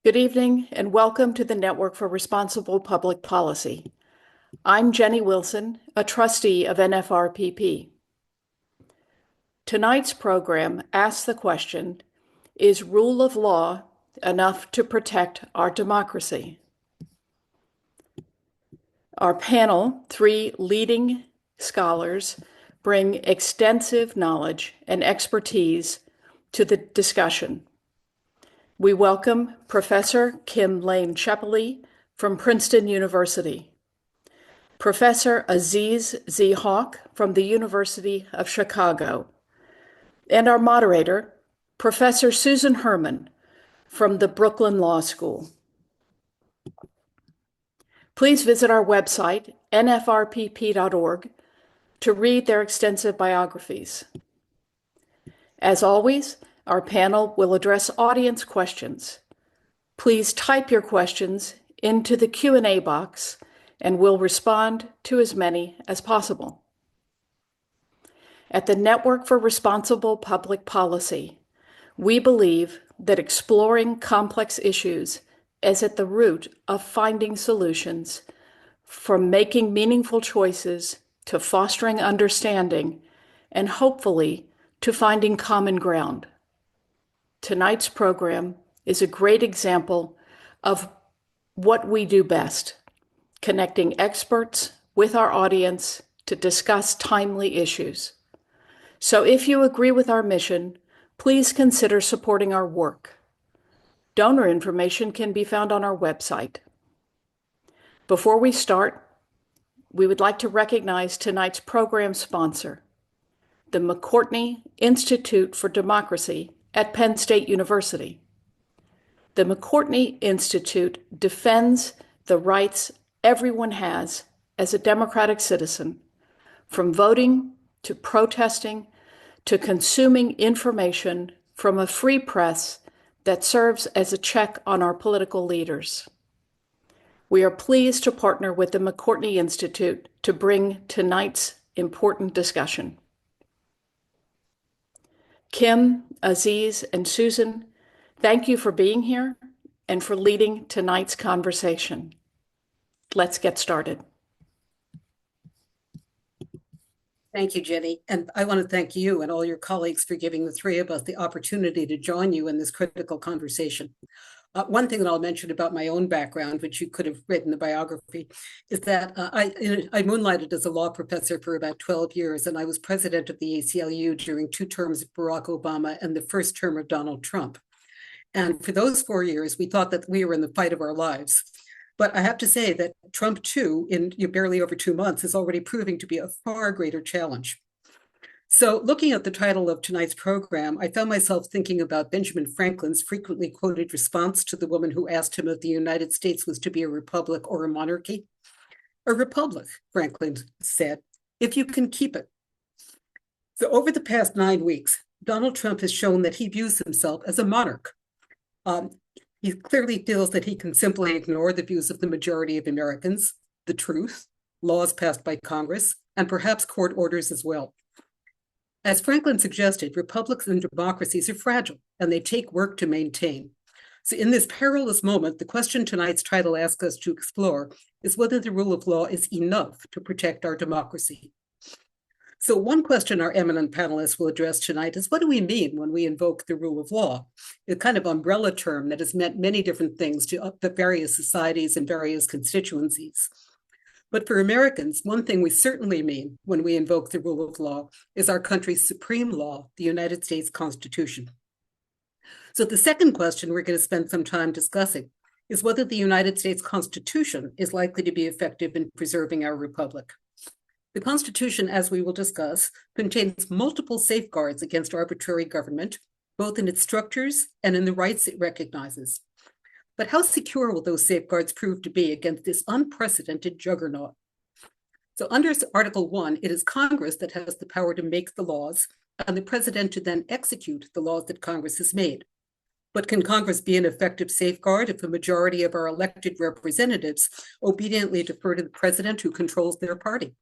Good evening and welcome to the Network for Responsible Public Policy. I'm Jenny Wilson, a trustee of NFRPP. Tonight's program asks the question, is rule of law enough to protect our democracy? Our panel, three leading scholars, bring extensive knowledge and expertise to the discussion. We welcome Professor Kim Lane-Shepely from Princeton University, Professor Aziz Z. Hawk from the University of Chicago, and our moderator, Professor Susan Herman from the Brooklyn Law School. Please visit our website, nfrpp.org, to read their extensive biographies. As always, our panel will address audience questions. Please type your questions into the Q&A box and we'll respond to as many as possible. At the Network for Responsible Public Policy, we believe that exploring complex issues is at the root of finding solutions, from making meaningful choices to fostering understanding and hopefully to finding common ground. Tonight's program is a great example of what we do best, connecting experts with our audience to discuss timely issues. So if you agree with our mission, please consider supporting our work. Donor information can be found on our website. Before we start, we would like to recognize tonight's program sponsor, the McCourtney Institute for Democracy at Penn State University. The McCourtney Institute defends the rights everyone has as a democratic citizen, from voting to protesting to consuming information from a free press that serves as a check on our political leaders. We are pleased to partner with the McCourtney Institute to bring tonight's important discussion. Kim, Aziz, and Susan, thank you for being here and for leading tonight's conversation. Let's get started. Thank you, Jenny. And I want to thank you and all your colleagues for giving the three of us the opportunity to join you in this critical conversation. One thing that I'll mention about my own background, which you could have read in the biography, is that I moonlighted as a law professor for about 12 years, and I was president of the ACLU during 2 terms of Barack Obama and the first term of Donald Trump. And for those 4 years, we thought that we were in the fight of our lives. But I have to say that Trump, too, in barely over 2 months, is already proving to be a far greater challenge. So looking at the title of tonight's program, I found myself thinking about Benjamin Franklin's frequently quoted response to the woman who asked him if the United States was to be a republic or a monarchy. A republic, Franklin said, if you can keep it. So over the past 9 weeks, Donald Trump has shown that he views himself as a monarch. He clearly feels that he can simply ignore the views of the majority of Americans, the truth, laws passed by Congress, and perhaps court orders as well. As Franklin suggested, republics and democracies are fragile, and they take work to maintain. So in this perilous moment, the question tonight's title asks us to explore is whether the rule of law is enough to protect our democracy. So one question our eminent panelists will address tonight is, what do we mean when we invoke the rule of law? A kind of umbrella term that has meant many different things to the various societies and various constituencies. But for Americans, one thing we certainly mean when we invoke the rule of law is our country's supreme law, the United States Constitution. So the second question we're going to spend some time discussing is whether the United States Constitution is likely to be effective in preserving our republic. The Constitution, as we will discuss, contains multiple safeguards against arbitrary government, both in its structures and in the rights it recognizes. But how secure will those safeguards prove to be against this unprecedented juggernaut? So under Article 1, it is Congress that has the power to make the laws and the president to then execute the laws that Congress has made. But can Congress be an effective safeguard if a majority of our elected representatives obediently defer to the president who controls their party?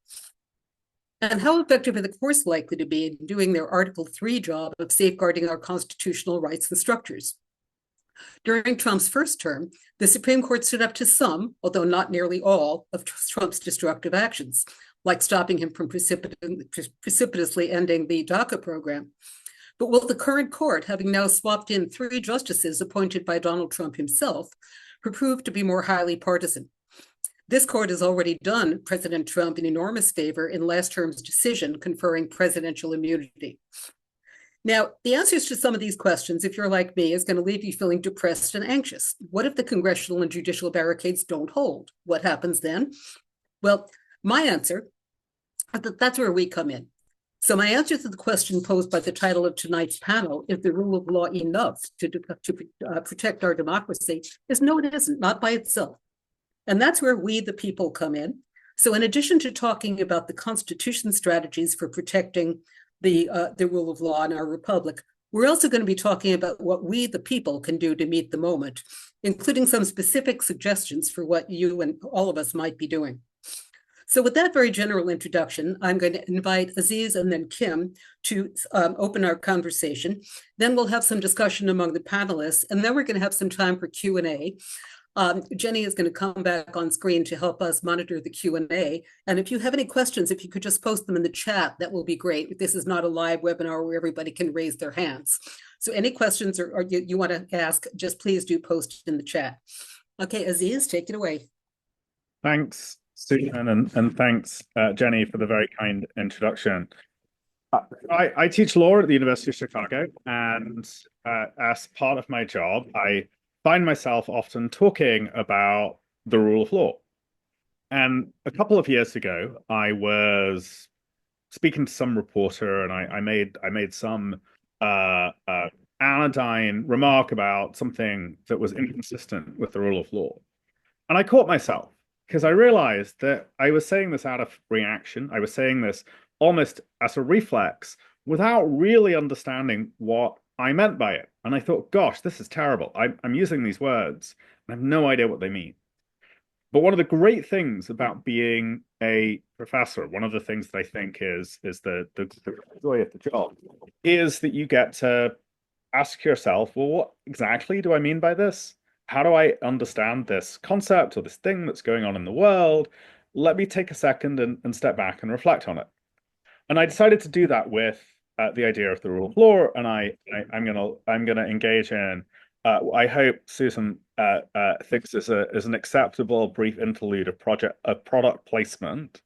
And how effective are the courts likely to be in doing their Article 3 job of safeguarding our constitutional rights and structures? During Trump's first term, the Supreme Court stood up to some, although not nearly all, of Trump's destructive actions, like stopping him from precipitously ending the DACA program. But will the current court, having now swapped in 3 justices appointed by Donald Trump himself, prove to be more highly partisan? This court has already done President Trump an enormous favor in last term's decision conferring presidential immunity. Now, the answers to some of these questions, if you're like me, is going to leave you feeling depressed and anxious. What if the congressional and judicial barricades don't hold? What happens then? Well, my answer, that's where we come in. So my answer to the question posed by the title of tonight's panel, is the rule of law enough to protect our democracy, is no, it isn't, not by itself. And that's where we, the people, come in. So in addition to talking about the Constitution strategies for protecting the rule of law in our republic, we're also going to be talking about what we, the people, can do to meet the moment, including some specific suggestions for what you and all of us might be doing. So with that very general introduction, I'm going to invite Aziz and then Kim to open our conversation. Then we'll have some discussion among the panelists, and then we're going to have some time for Q&A. Jenny is going to come back on screen to help us monitor the Q&A. And if you have any questions, if you could just post them in the chat, that will be great. This is not a live webinar where everybody can raise their hands. So any questions or you want to ask, just please do post in the chat. Okay, Aziz, take it away. Thanks, Susan, and thanks, Jenny, for the very kind introduction. I teach law at the University of Chicago, and as part of my job, I find myself often talking about the rule of law. And a couple of years ago, I was speaking to some reporter, and I made some anodyne remark about something that was inconsistent with the rule of law. And I caught myself because I realized that I was saying this out of reaction. I was saying this almost as a reflex without really understanding what I meant by it. And I thought, gosh, this is terrible. I'm using these words and I have no idea what they mean. But one of the great things about being a professor, one of the things that I think is the joy of the job, is that you get to ask yourself, well, what exactly do I mean by this? How do I understand this concept or this thing that's going on in the world? Let me take a second and step back and reflect on it. And I decided to do that with the idea of the rule of law, and I'm gonna engage in. I hope Susan thinks this is an acceptable brief interlude of product placement.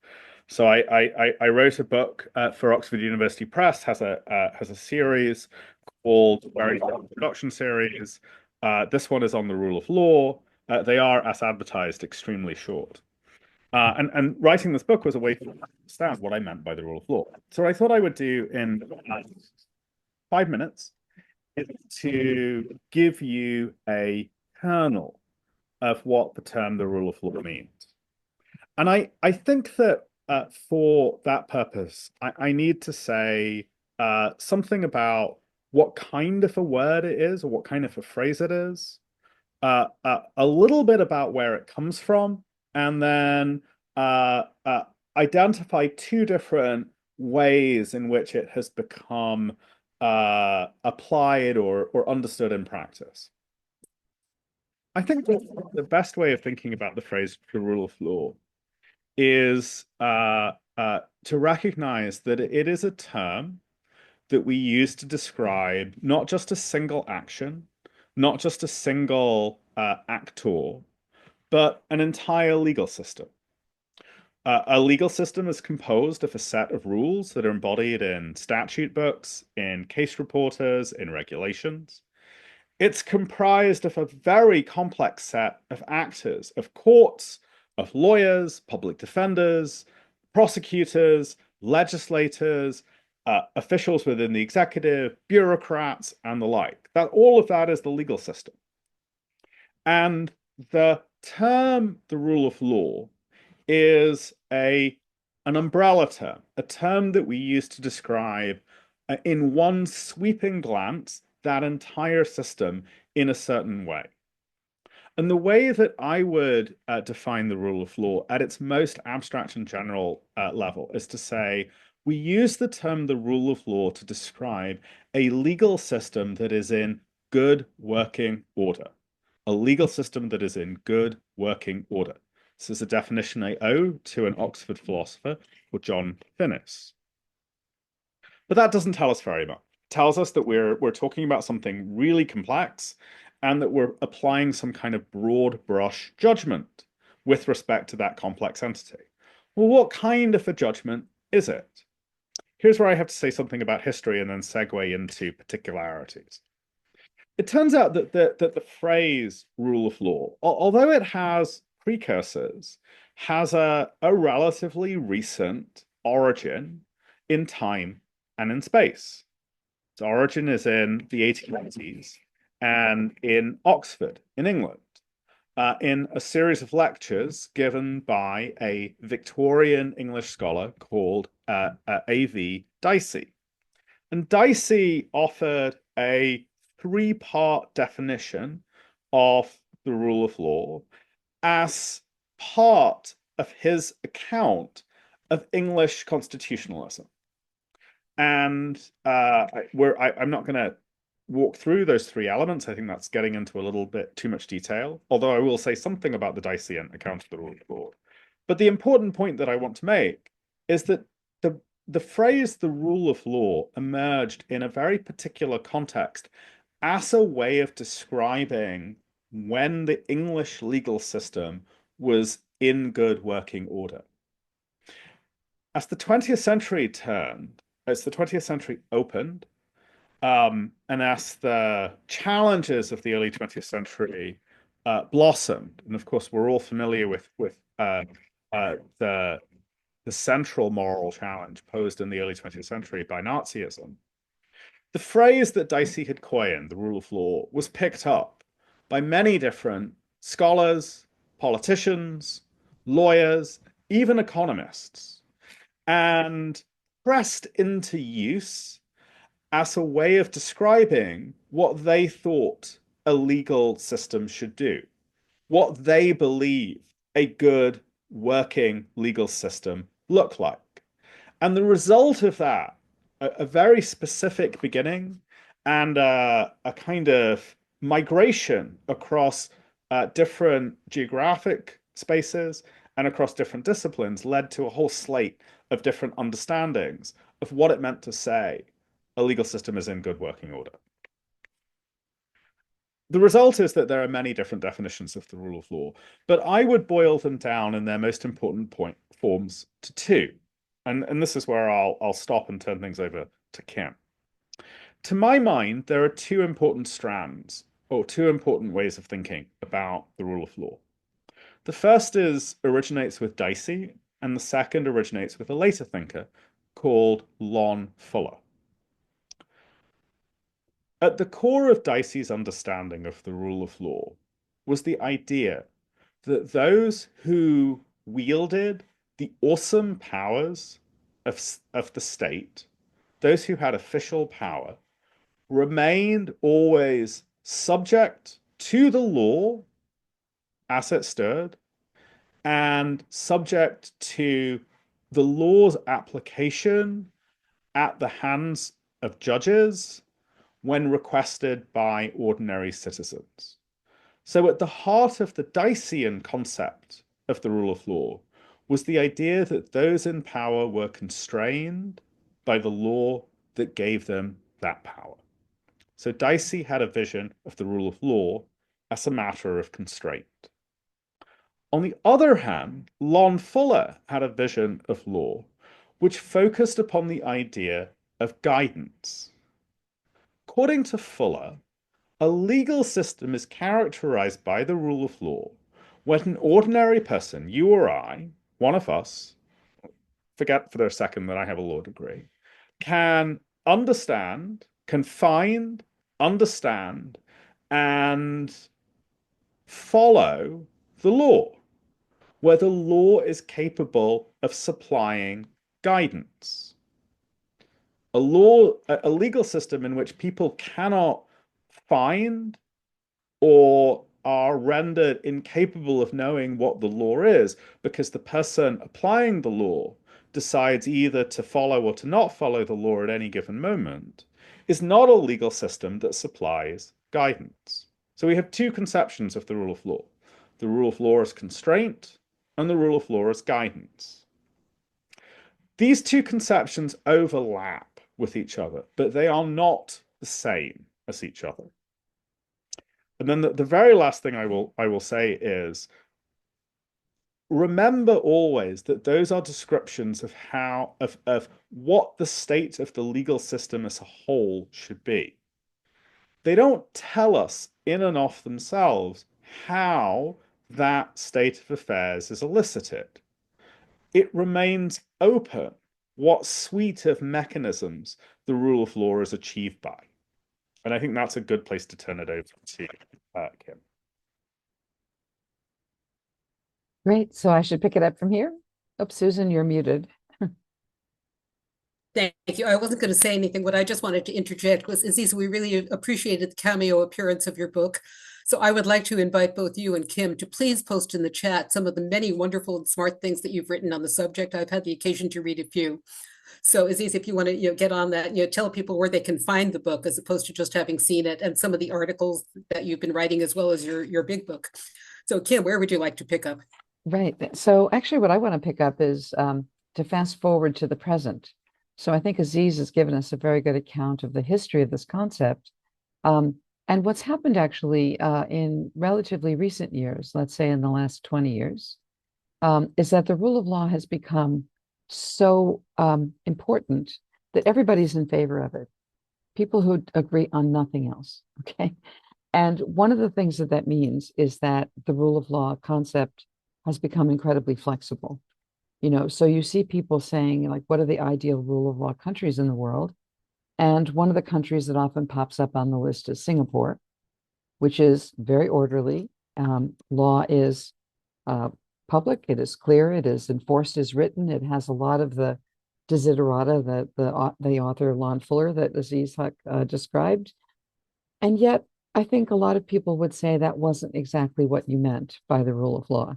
So I wrote a book for Oxford University Press, has a series called Very Production Series. This one is on the rule of law. They are, as advertised, extremely short. And writing this book was a way to understand what I meant by the rule of law. So what I thought I would do in 5 minutes is to give you a kernel of what the term the rule of law means. And I think that for that purpose, I need to say something about what kind of a word it is or what kind of a phrase it is, a little bit about where it comes from, and then identify 2 different ways in which it has become applied or understood in practice. I think the best way of thinking about the phrase the rule of law is to recognize that it is a term that we use to describe not just a single action, not just a single actor, but an entire legal system. A legal system is composed of a set of rules that are embodied in statute books, in case reporters, in regulations. It's comprised of a very complex set of actors, of courts, of lawyers, public defenders, prosecutors, legislators, officials within the executive, bureaucrats, and the like. All of that is the legal system. And the term the rule of law is an umbrella term, a term that we use to describe in one sweeping glance that entire system in a certain way. And the way that I would define the rule of law at its most abstract and general level is to say, we use the term the rule of law to describe a legal system that is in good working order. A legal system that is in good working order. This is a definition I owe to an Oxford philosopher called John Finnis. But that doesn't tell us very much. It tells us that we're talking about something really complex and that we're applying some kind of broad brush judgment with respect to that complex entity. Well, what kind of a judgment is it? Here's where I have to say something about history and then segue into particularities. It turns out that the phrase rule of law, although it has precursors, has a relatively recent origin in time and in space. Its origin is in the 1880s and in Oxford, in England, in a series of lectures given by a Victorian English scholar called A.V. Dicey. And Dicey offered a three-part definition of the rule of law as part of his account of English constitutionalism. And I'm not going to walk through those three elements. I think that's getting into a little bit too much detail, although I will say something about the Diceian account of the rule of law. But the important point that I want to make is that the phrase the rule of law emerged in a very particular context as a way of describing when the English legal system was in good working order. As the 20th century turned, as the 20th century opened, and as the challenges of the early 20th century blossomed, and of course we're all familiar with the central moral challenge posed in the early 20th century by Nazism, the phrase that Dicey had coined, the rule of law, was picked up by many different scholars, politicians, lawyers, even economists, and pressed into use as a way of describing what they thought a legal system should do, what they believe a good working legal system looked like. And the result of that, a very specific beginning and a kind of migration across different geographic spaces and across different disciplines, led to a whole slate of different understandings of what it meant to say a legal system is in good working order. The result is that there are many different definitions of the rule of law, but I would boil them down in their most important forms to two. And this is where I'll stop and turn things over to Kim. To my mind, there are two important strands, or two important ways of thinking about the rule of law. The first originates with Dicey, and the second originates with a later thinker called Lon Fuller. At the core of Dicey's understanding of the rule of law was the idea that those who wielded the awesome powers of the state, those who had official power, remained always subject to the law as it stood and subject to the law's application at the hands of judges when requested by ordinary citizens. So at the heart of the Diceian concept of the rule of law was the idea that those in power were constrained by the law that gave them that power. So Dicey had a vision of the rule of law as a matter of constraint. On the other hand, Lon Fuller had a vision of law which focused upon the idea of guidance. According to Fuller, a legal system is characterized by the rule of law when an ordinary person, you or I, one of us, forget for a second that I have a law degree, can understand, can find, understand, and follow the law, where the law is capable of supplying guidance. A legal system in which people cannot find or are rendered incapable of knowing what the law is because the person applying the law decides either to follow or to not follow the law at any given moment, is not a legal system that supplies guidance. So we have two conceptions of the rule of law. The rule of law as constraint and the rule of law as guidance. These two conceptions overlap with each other, but they are not the same as each other. And then the very last thing I will say is, remember always that those are descriptions of what the state of the legal system as a whole should be. They don't tell us in and of themselves how that state of affairs is elicited. It remains open what suite of mechanisms the rule of law is achieved by. And I think that's a good place to turn it over to Kim. Great. So I should pick it up from here. Oh, Susan, you're muted. Thank you. I wasn't going to say anything. What I just wanted to interject was, Aziz, we really appreciated the cameo appearance of your book. So I would like to invite both you and Kim to please post in the chat some of the many wonderful and smart things that you've written on the subject. I've had the occasion to read a few. So Aziz, if you want to get on that, tell people where they can find the book as opposed to just having seen it, and some of the articles that you've been writing as well as your big book. So Kim, where would you like to pick up? Right. So actually what I want to pick up is to fast forward to the present. So I think Aziz has given us a very good account of the history of this concept. And what's happened actually in relatively recent years, let's say in the last 20 years, is that the rule of law has become so important that everybody's in favor of it. People who agree on nothing else, okay? And one of the things that means is that the rule of law concept has become incredibly flexible. So you see people saying, like, what are the ideal rule of law countries in the world? And one of the countries that often pops up on the list is Singapore, which is very orderly. Law is public, it is clear, it is enforced as written, it has a lot of the desiderata that the author Lon Fuller that Aziz described. And yet, I think a lot of people would say that wasn't exactly what you meant by the rule of law,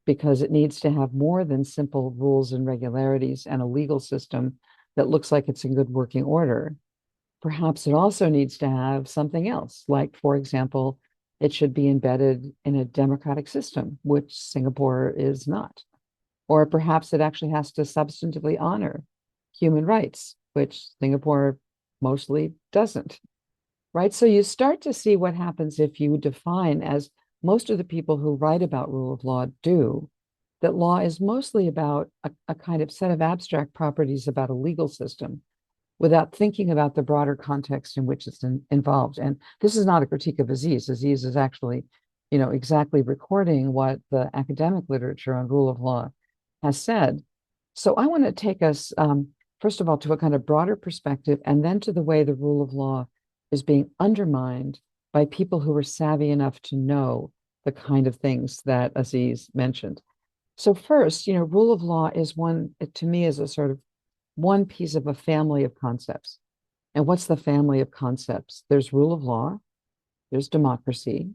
because it needs to have more than simple rules and regularities and a legal system that looks like it's in good working order. Perhaps it also needs to have something else, like, for example, it should be embedded in a democratic system, which Singapore is not. Or perhaps it actually has to substantively honor human rights, which Singapore mostly doesn't. Right? So you start to see what happens if you define, as most of the people who write about rule of law do, that law is mostly about a kind of set of abstract properties about a legal system without thinking about the broader context in which it's involved. And this is not a critique of Aziz. Aziz is actually, exactly recording what the academic literature on rule of law has said. So I want to take us, first of all, to a kind of broader perspective, and then to the way the rule of law is being undermined by people who are savvy enough to know the kind of things that Aziz mentioned. So first, rule of law is to me, is a sort of one piece of a family of concepts. And what's the family of concepts? There's rule of law, there's democracy,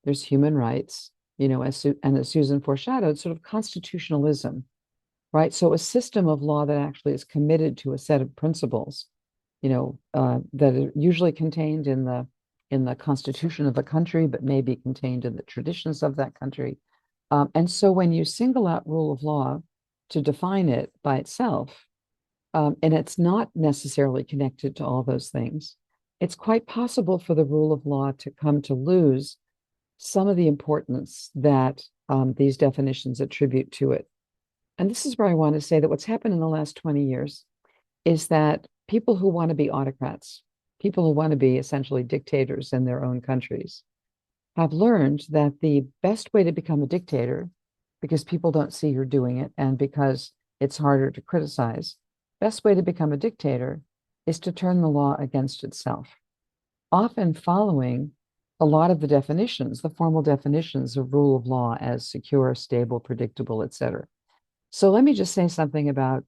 there's human rights, as Susan foreshadowed, sort of constitutionalism, right? So a system of law that actually is committed to a set of principles, that are usually contained in the constitution of the country, but may be contained in the traditions of that country. And so when you single out rule of law to define it by itself, and it's not necessarily connected to all those things, it's quite possible for the rule of law to come to lose some of the importance that these definitions attribute to it. And this is where I want to say that what's happened in the last 20 years is that people who want to be autocrats, people who want to be essentially dictators in their own countries, have learned that the best way to become a dictator, because people don't see you're doing it and because it's harder to criticize, best way to become a dictator is to turn the law against itself, often following a lot of the definitions, the formal definitions of rule of law as secure, stable, predictable, etc. So let me just say something about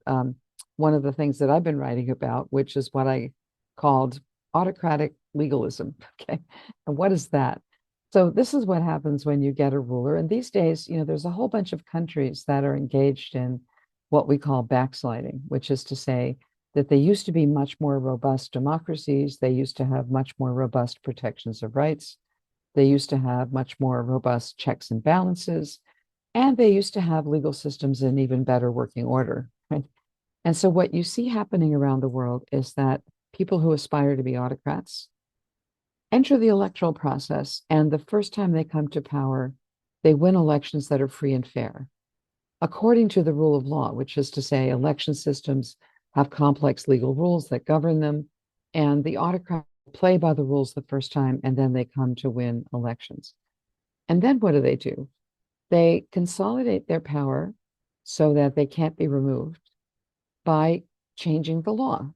one of the things that I've been writing about, which is what I called autocratic legalism. Okay. And what is that? So this is what happens when you get a ruler. And these days, there's a whole bunch of countries that are engaged in what we call backsliding, which is to say that they used to be much more robust democracies. They used to have much more robust protections of rights. They used to have much more robust checks and balances. And they used to have legal systems in even better working order, right? And so what you see happening around the world is that people who aspire to be autocrats enter the electoral process, and the first time they come to power, they win elections that are free and fair, according to the rule of law, which is to say election systems have complex legal rules that govern them, and the autocrats play by the rules the first time, and then they come to win elections. And then what do? They consolidate their power so that they can't be removed by changing the law,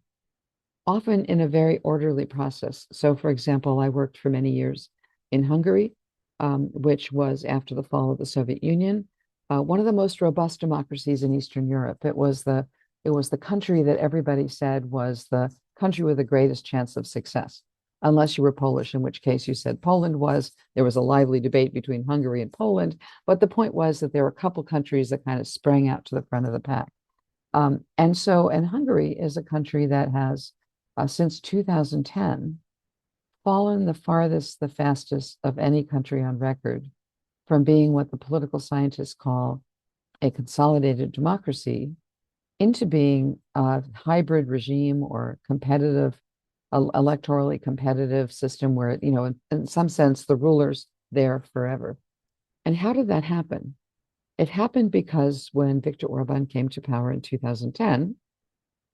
often in a very orderly process. So, for example, I worked for many years in Hungary, which was after the fall of the Soviet Union, one of the most robust democracies in Eastern Europe. It was the country that everybody said was the country with the greatest chance of success, unless you were Polish, in which case you said Poland was. There was a lively debate between Hungary and Poland, but the point was that there were a couple countries that kind of sprang out to the front of the pack. And Hungary is a country that has, since 2010, fallen the farthest, the fastest of any country on record from being what the political scientists call a consolidated democracy into being a hybrid regime or competitive, electorally competitive system where, in some sense, the ruler's there forever. And how did that happen? It happened because when Viktor Orban came to power in 2010,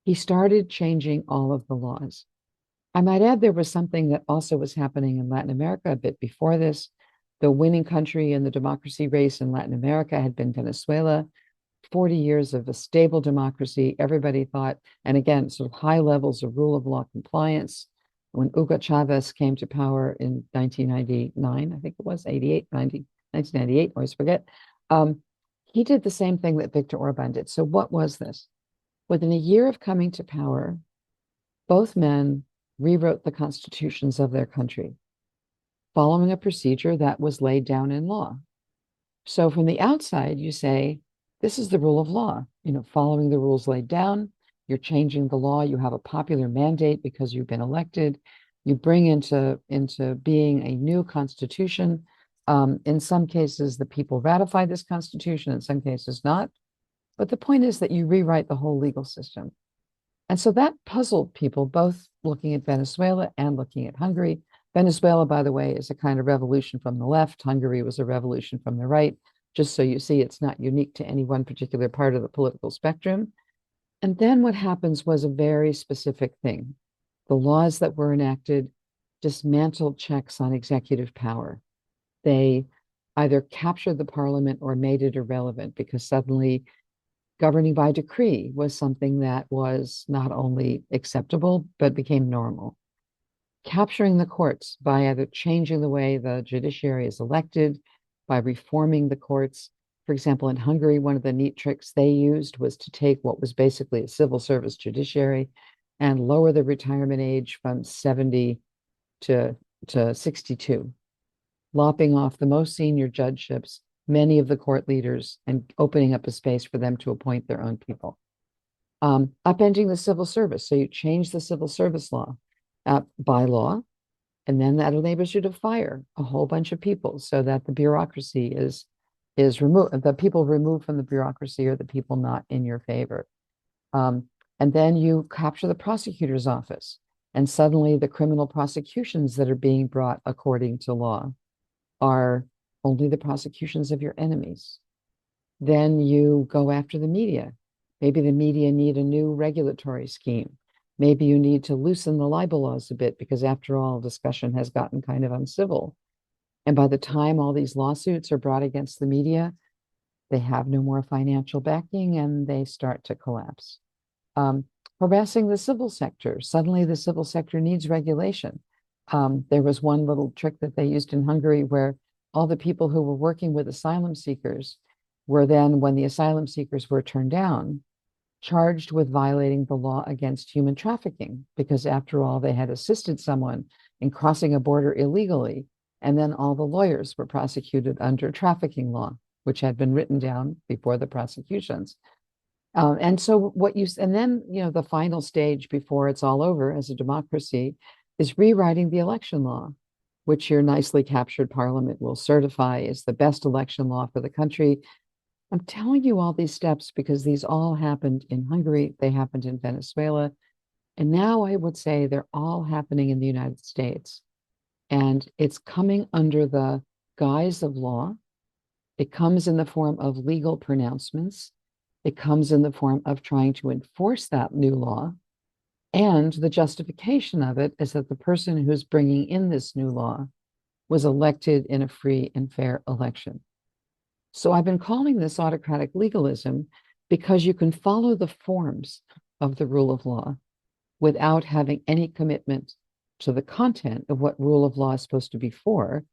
he started changing all of the laws. I might add there was something that also was happening in Latin America a bit before this. The winning country in the democracy race in Latin America had been Venezuela. 40 years of a stable democracy, everybody thought, and again, sort of high levels of rule of law compliance. When Hugo Chavez came to power in 1999, I think it was 88, 90, 1998, I always forget, he did the same thing that Viktor Orban did. So what was this? Within a year of coming to power, both men rewrote the constitutions of their country, following a procedure that was laid down in law. So from the outside, you say, this is the rule of law, following the rules laid down. You're changing the law. You have a popular mandate because you've been elected. You bring into being a new constitution. In some cases, the people ratify this constitution, in some cases not. But the point is that you rewrite the whole legal system. And so that puzzled people, both looking at Venezuela and looking at Hungary. Venezuela, by the way, is a kind of revolution from the left. Hungary was a revolution from the right. Just so you see, it's not unique to any one particular part of the political spectrum. And then what happens was a very specific thing. The laws that were enacted dismantled checks on executive power. They either captured the parliament or made it irrelevant because suddenly governing by decree was something that was not only acceptable, but became normal. Capturing the courts by either changing the way the judiciary is elected, by reforming the courts. For example, in Hungary, one of the neat tricks they used was to take what was basically a civil service judiciary and lower the retirement age from 70 to 62, lopping off the most senior judgeships, many of the court leaders, and opening up a space for them to appoint their own people. Upending the civil service. So you change the civil service law by law, and then that enables you to fire a whole bunch of people so that the bureaucracy is removed. The people removed from the bureaucracy are the people not in your favor. And then you capture the prosecutor's office, and suddenly the criminal prosecutions that are being brought according to law are only the prosecutions of your enemies. Then you go after the media. Maybe the media need a new regulatory scheme. Maybe you need to loosen the libel laws a bit because, after all, discussion has gotten kind of uncivil. And by the time all these lawsuits are brought against the media, they have no more financial backing and they start to collapse. Harassing the civil sector. Suddenly, the civil sector needs regulation. There was one little trick that they used in Hungary where all the people who were working with asylum seekers were then, when the asylum seekers were turned down, charged with violating the law against human trafficking, because after all, they had assisted someone in crossing a border illegally, and then all the lawyers were prosecuted under trafficking law, which had been written down before the prosecutions. And so and then, the final stage before it's all over as a democracy is rewriting the election law, which your nicely captured parliament will certify is the best election law for the country. I'm telling you all these steps because these all happened in Hungary, they happened in Venezuela, and now I would say they're all happening in the United States. And it's coming under the guise of law. It comes in the form of legal pronouncements. It comes in the form of trying to enforce that new law. And the justification of it is that the person who's bringing in this new law was elected in a free and fair election. So I've been calling this autocratic legalism because you can follow the forms of the rule of law without having any commitment to the content of what rule of law is supposed to be for,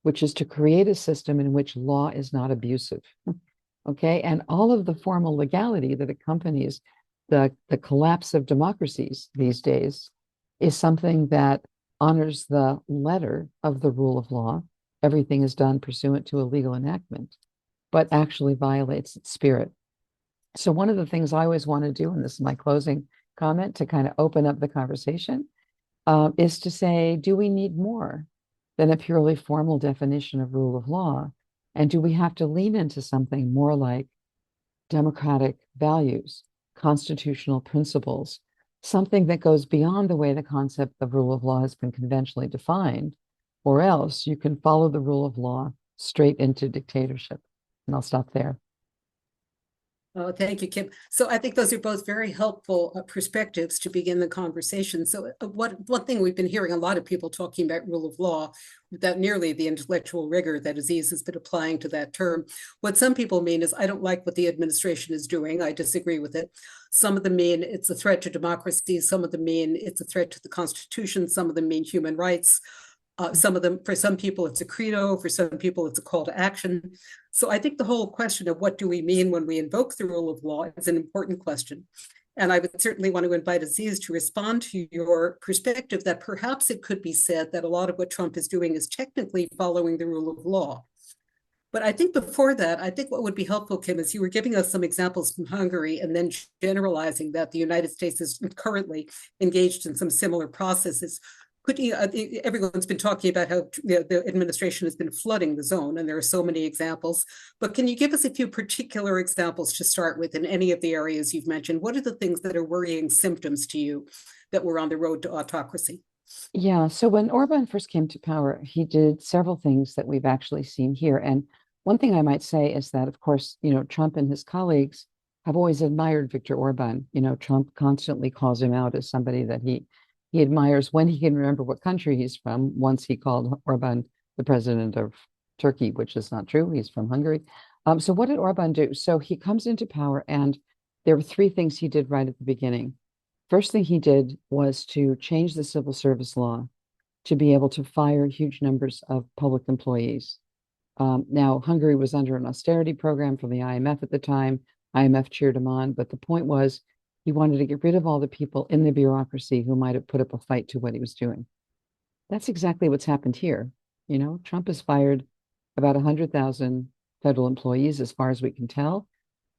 which is to create a system in which law is not abusive. Okay. And all of the formal legality that accompanies the collapse of democracies these days is something that honors the letter of the rule of law. Everything is done pursuant to a legal enactment, but actually violates its spirit. So one of the things I always want to do, and this is my closing comment to kind of open up the conversation, is to say, do we need more than a purely formal definition of rule of law? And do we have to lean into something more like democratic values, constitutional principles, something that goes beyond the way the concept of rule of law has been conventionally defined, or else you can follow the rule of law straight into dictatorship. And I'll stop there. Oh, thank you, Kim. So I think those are both very helpful perspectives to begin the conversation. So one thing we've been hearing a lot of people talking about rule of law without nearly the intellectual rigor that Aziz has been applying to that term. What some people mean is, I don't like what the administration is doing. I disagree with it. Some of them mean it's a threat to democracy. Some of them mean it's a threat to the Constitution. Some of them mean human rights. Some of them, for some people, it's a credo. For some people, it's a call to action. So I think the whole question of what do we mean when we invoke the rule of law is an important question. And I would certainly want to invite Aziz to respond to your perspective that perhaps it could be said that a lot of what Trump is doing is technically following the rule of law. But I think before that, I think what would be helpful, Kim, is you were giving us some examples from Hungary and then generalizing that the United States is currently engaged in some similar processes. Could you, everyone's been talking about how the administration has been flooding the zone, and there are so many examples. But can you give us a few particular examples to start with in any of the areas you've mentioned? What are the things that are worrying symptoms to you that we're on the road to autocracy? Yeah, so when Orban first came to power, he did several things that we've actually seen here. And one thing I might say is that, of course, Trump and his colleagues have always admired Viktor Orban. Trump constantly calls him out as somebody that he admires when he can remember what country he's from. Once he called Orban the president of Turkey, which is not true. He's from Hungary. So what did Orban do? So he comes into power, and there were three things he did right at the beginning. First thing he did was to change the civil service law to be able to fire huge numbers of public employees. Now, Hungary was under an austerity program from the IMF at the time. IMF cheered him on, but the point was he wanted to get rid of all the people in the bureaucracy who might have put up a fight to what he was doing. That's exactly what's happened here. Trump has fired about 100,000 federal employees, as far as we can tell.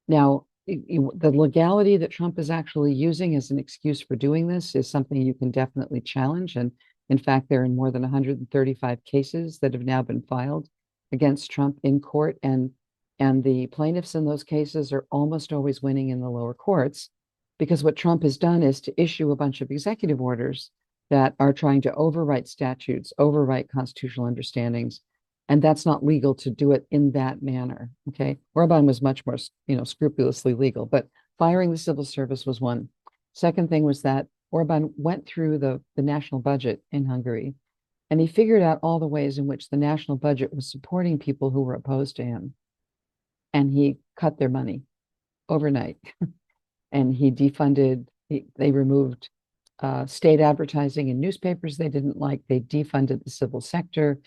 Now, the legality that Trump is actually using as an excuse for doing this is something you can definitely challenge. And in fact, there are more than 135 cases that have now been filed against Trump in court. And the plaintiffs in those cases are almost always winning in the lower courts, because what Trump has done is to issue a bunch of executive orders that are trying to overwrite statutes, overwrite constitutional understandings. And that's not legal to do it in that manner. Okay. Orban was much more, scrupulously legal, but firing the civil service was one. Second thing was that Orban went through the national budget in Hungary, and he figured out all the ways in which the national budget was supporting people who were opposed to him. And he cut their money overnight. And he defunded, they removed state advertising in newspapers they didn't like. They defunded the civil sector.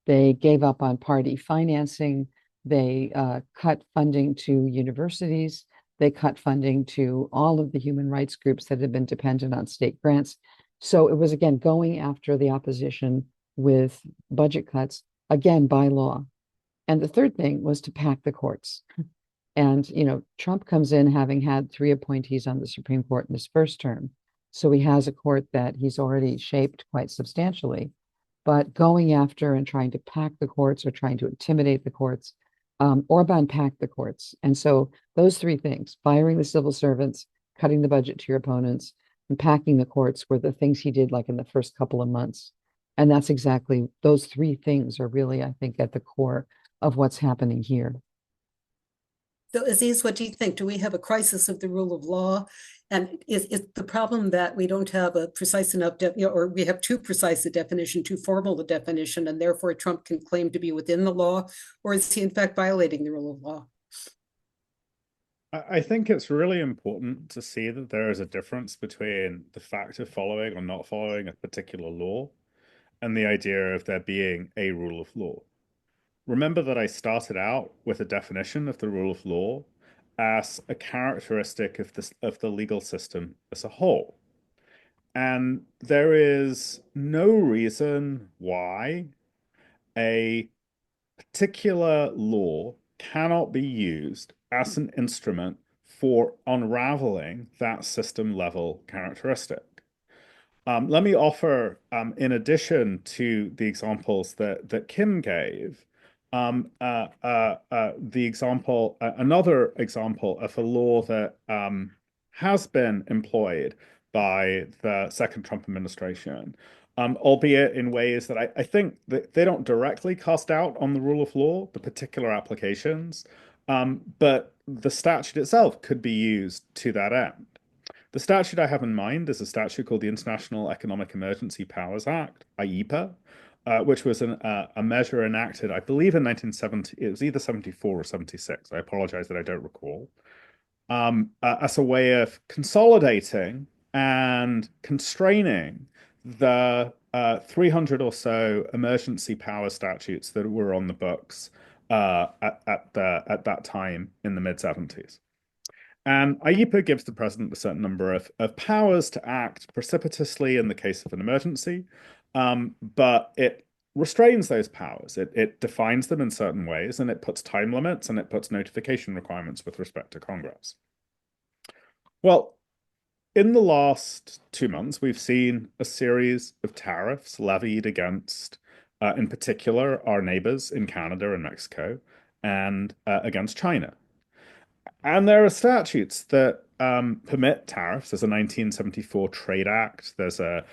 They gave up on party financing. They cut funding to universities. They cut funding to all of the human rights groups that had been dependent on state grants. So it was, again, going after the opposition with budget cuts, again, by law. And the third thing was to pack the courts. And, Trump comes in having had three appointees on the Supreme Court in his first term. So he has a court that he's already shaped quite substantially. But going after and trying to pack the courts or trying to intimidate the courts, Orban packed the courts. And so those three things, firing the civil servants, cutting the budget to your opponents, and packing the courts were the things he did like in the first couple of months. And that's exactly those three things are really, I think, at the core of what's happening here. So Aziz, what do you think? Do we have a crisis of the rule of law? And is the problem that we don't have a precise enough, or we have too precise a definition, too formal a definition, and therefore Trump can claim to be within the law? Or is he in fact violating the rule of law? I think it's really important to see that there is a difference between the fact of following or not following a particular law and the idea of there being a rule of law. Remember that I started out with a definition of the rule of law as a characteristic of the legal system as a whole. And there is no reason why a particular law cannot be used as an instrument for unraveling that system level characteristic. Let me offer, in addition to the examples that Kim gave, another example of a law that has been employed by the second Trump administration, albeit in ways that I think that they don't directly cast doubt on the rule of law, the particular applications, but the statute itself could be used to that end. The statute I have in mind is a statute called the International Economic Emergency Powers Act, IEPA, which was a measure enacted, I believe, in 1970. It was either 74 or 76. I apologize that I don't recall. As a way of consolidating and constraining the 300 or so emergency power statutes that were on the books at that time in the mid 70s. And IEPA gives the president a certain number of powers to act precipitously in the case of an emergency, but it restrains those powers. It defines them in certain ways, and it puts time limits and it puts notification requirements with respect to Congress. Well, in the last 2 months, we've seen a series of tariffs levied against, in particular, our neighbors in Canada and Mexico, and against China. And there are statutes that permit tariffs. There's a 1974 Trade Act. There's a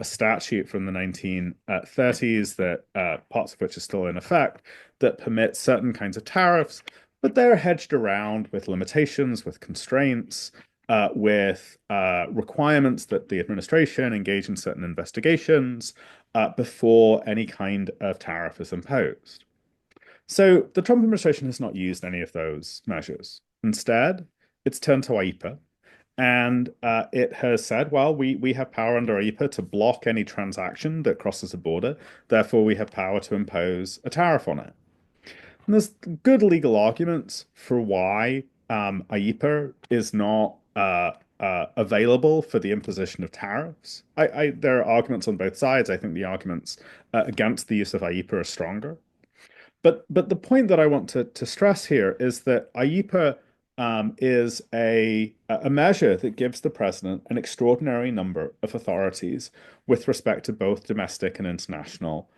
statute from the 1930s that parts of which are still in effect that permit certain kinds of tariffs, but they're hedged around with limitations, with constraints, with requirements that the administration engage in certain investigations before any kind of tariff is imposed. So the Trump administration has not used any of those measures. Instead, it's turned to IEPA and it has said, well, we have power under IEPA to block any transaction that crosses a border. Therefore, we have power to impose a tariff on it. And there's good legal arguments for why IEPA is not available for the imposition of tariffs. There are arguments on both sides. I think the arguments against the use of IEPA are stronger. But the point that I want to stress here is that IEPA is a measure that gives the president an extraordinary number of authorities with respect to both domestic and international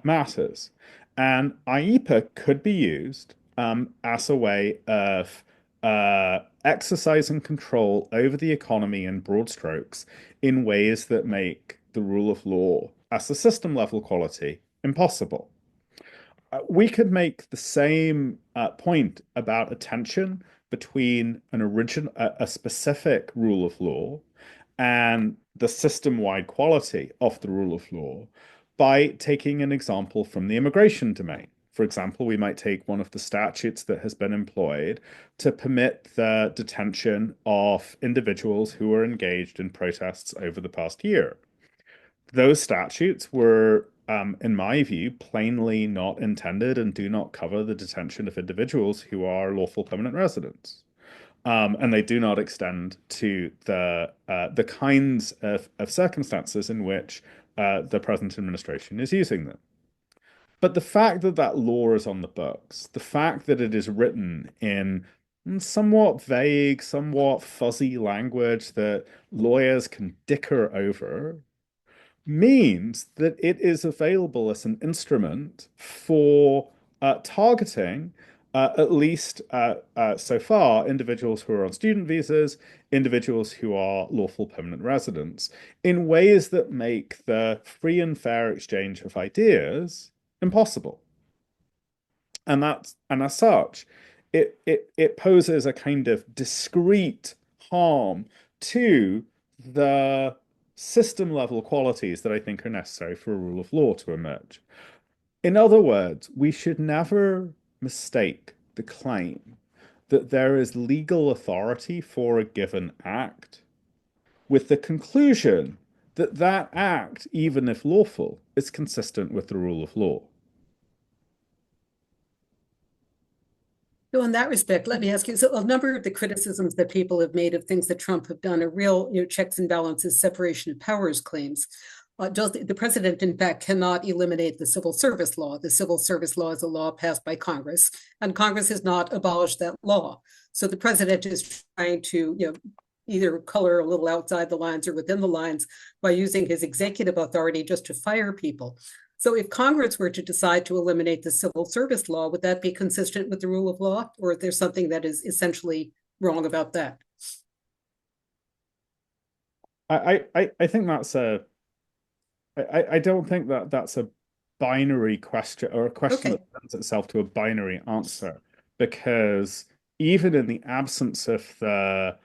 matters. And IEPA could be used as a way of exercising control over the economy in broad strokes in ways that make the rule of law as a system level quality impossible. We could make the same point about a tension between a specific rule of law and the system-wide quality of the rule of law by taking an example from the immigration domain. For example, we might take one of the statutes that has been employed to permit the detention of individuals who were engaged in protests over the past year. Those statutes were, in my view, plainly not intended and do not cover the detention of individuals who are lawful permanent residents. And they do not extend to the kinds of circumstances in which the present administration is using them. But the fact that that law is on the books, the fact that it is written in somewhat vague, somewhat fuzzy language that lawyers can dicker over, means that it is available as an instrument for targeting, at least so far, individuals who are on student visas, individuals who are lawful permanent residents, in ways that make the free and fair exchange of ideas impossible. And as such, it poses a kind of discrete harm to the system level qualities that I think are necessary for a rule of law to emerge. In other words, we should never mistake the claim that there is legal authority for a given act with the conclusion that that act, even if lawful, is consistent with the rule of law. So in that respect, let me ask you, so a number of the criticisms that people have made of things that Trump have done are real, checks and balances, separation of powers claims. The president, in fact, cannot eliminate the civil service law. The civil service law is a law passed by Congress, and Congress has not abolished that law. So the president is trying to, either color a little outside the lines or within the lines by using his executive authority just to fire people. So if Congress were to decide to eliminate the civil service law, would that be consistent with the rule of law? Or is there something that is essentially wrong about that? I think that's I don't think that that's a binary question or a question Okay. that lends itself to a binary answer, because even in the absence of the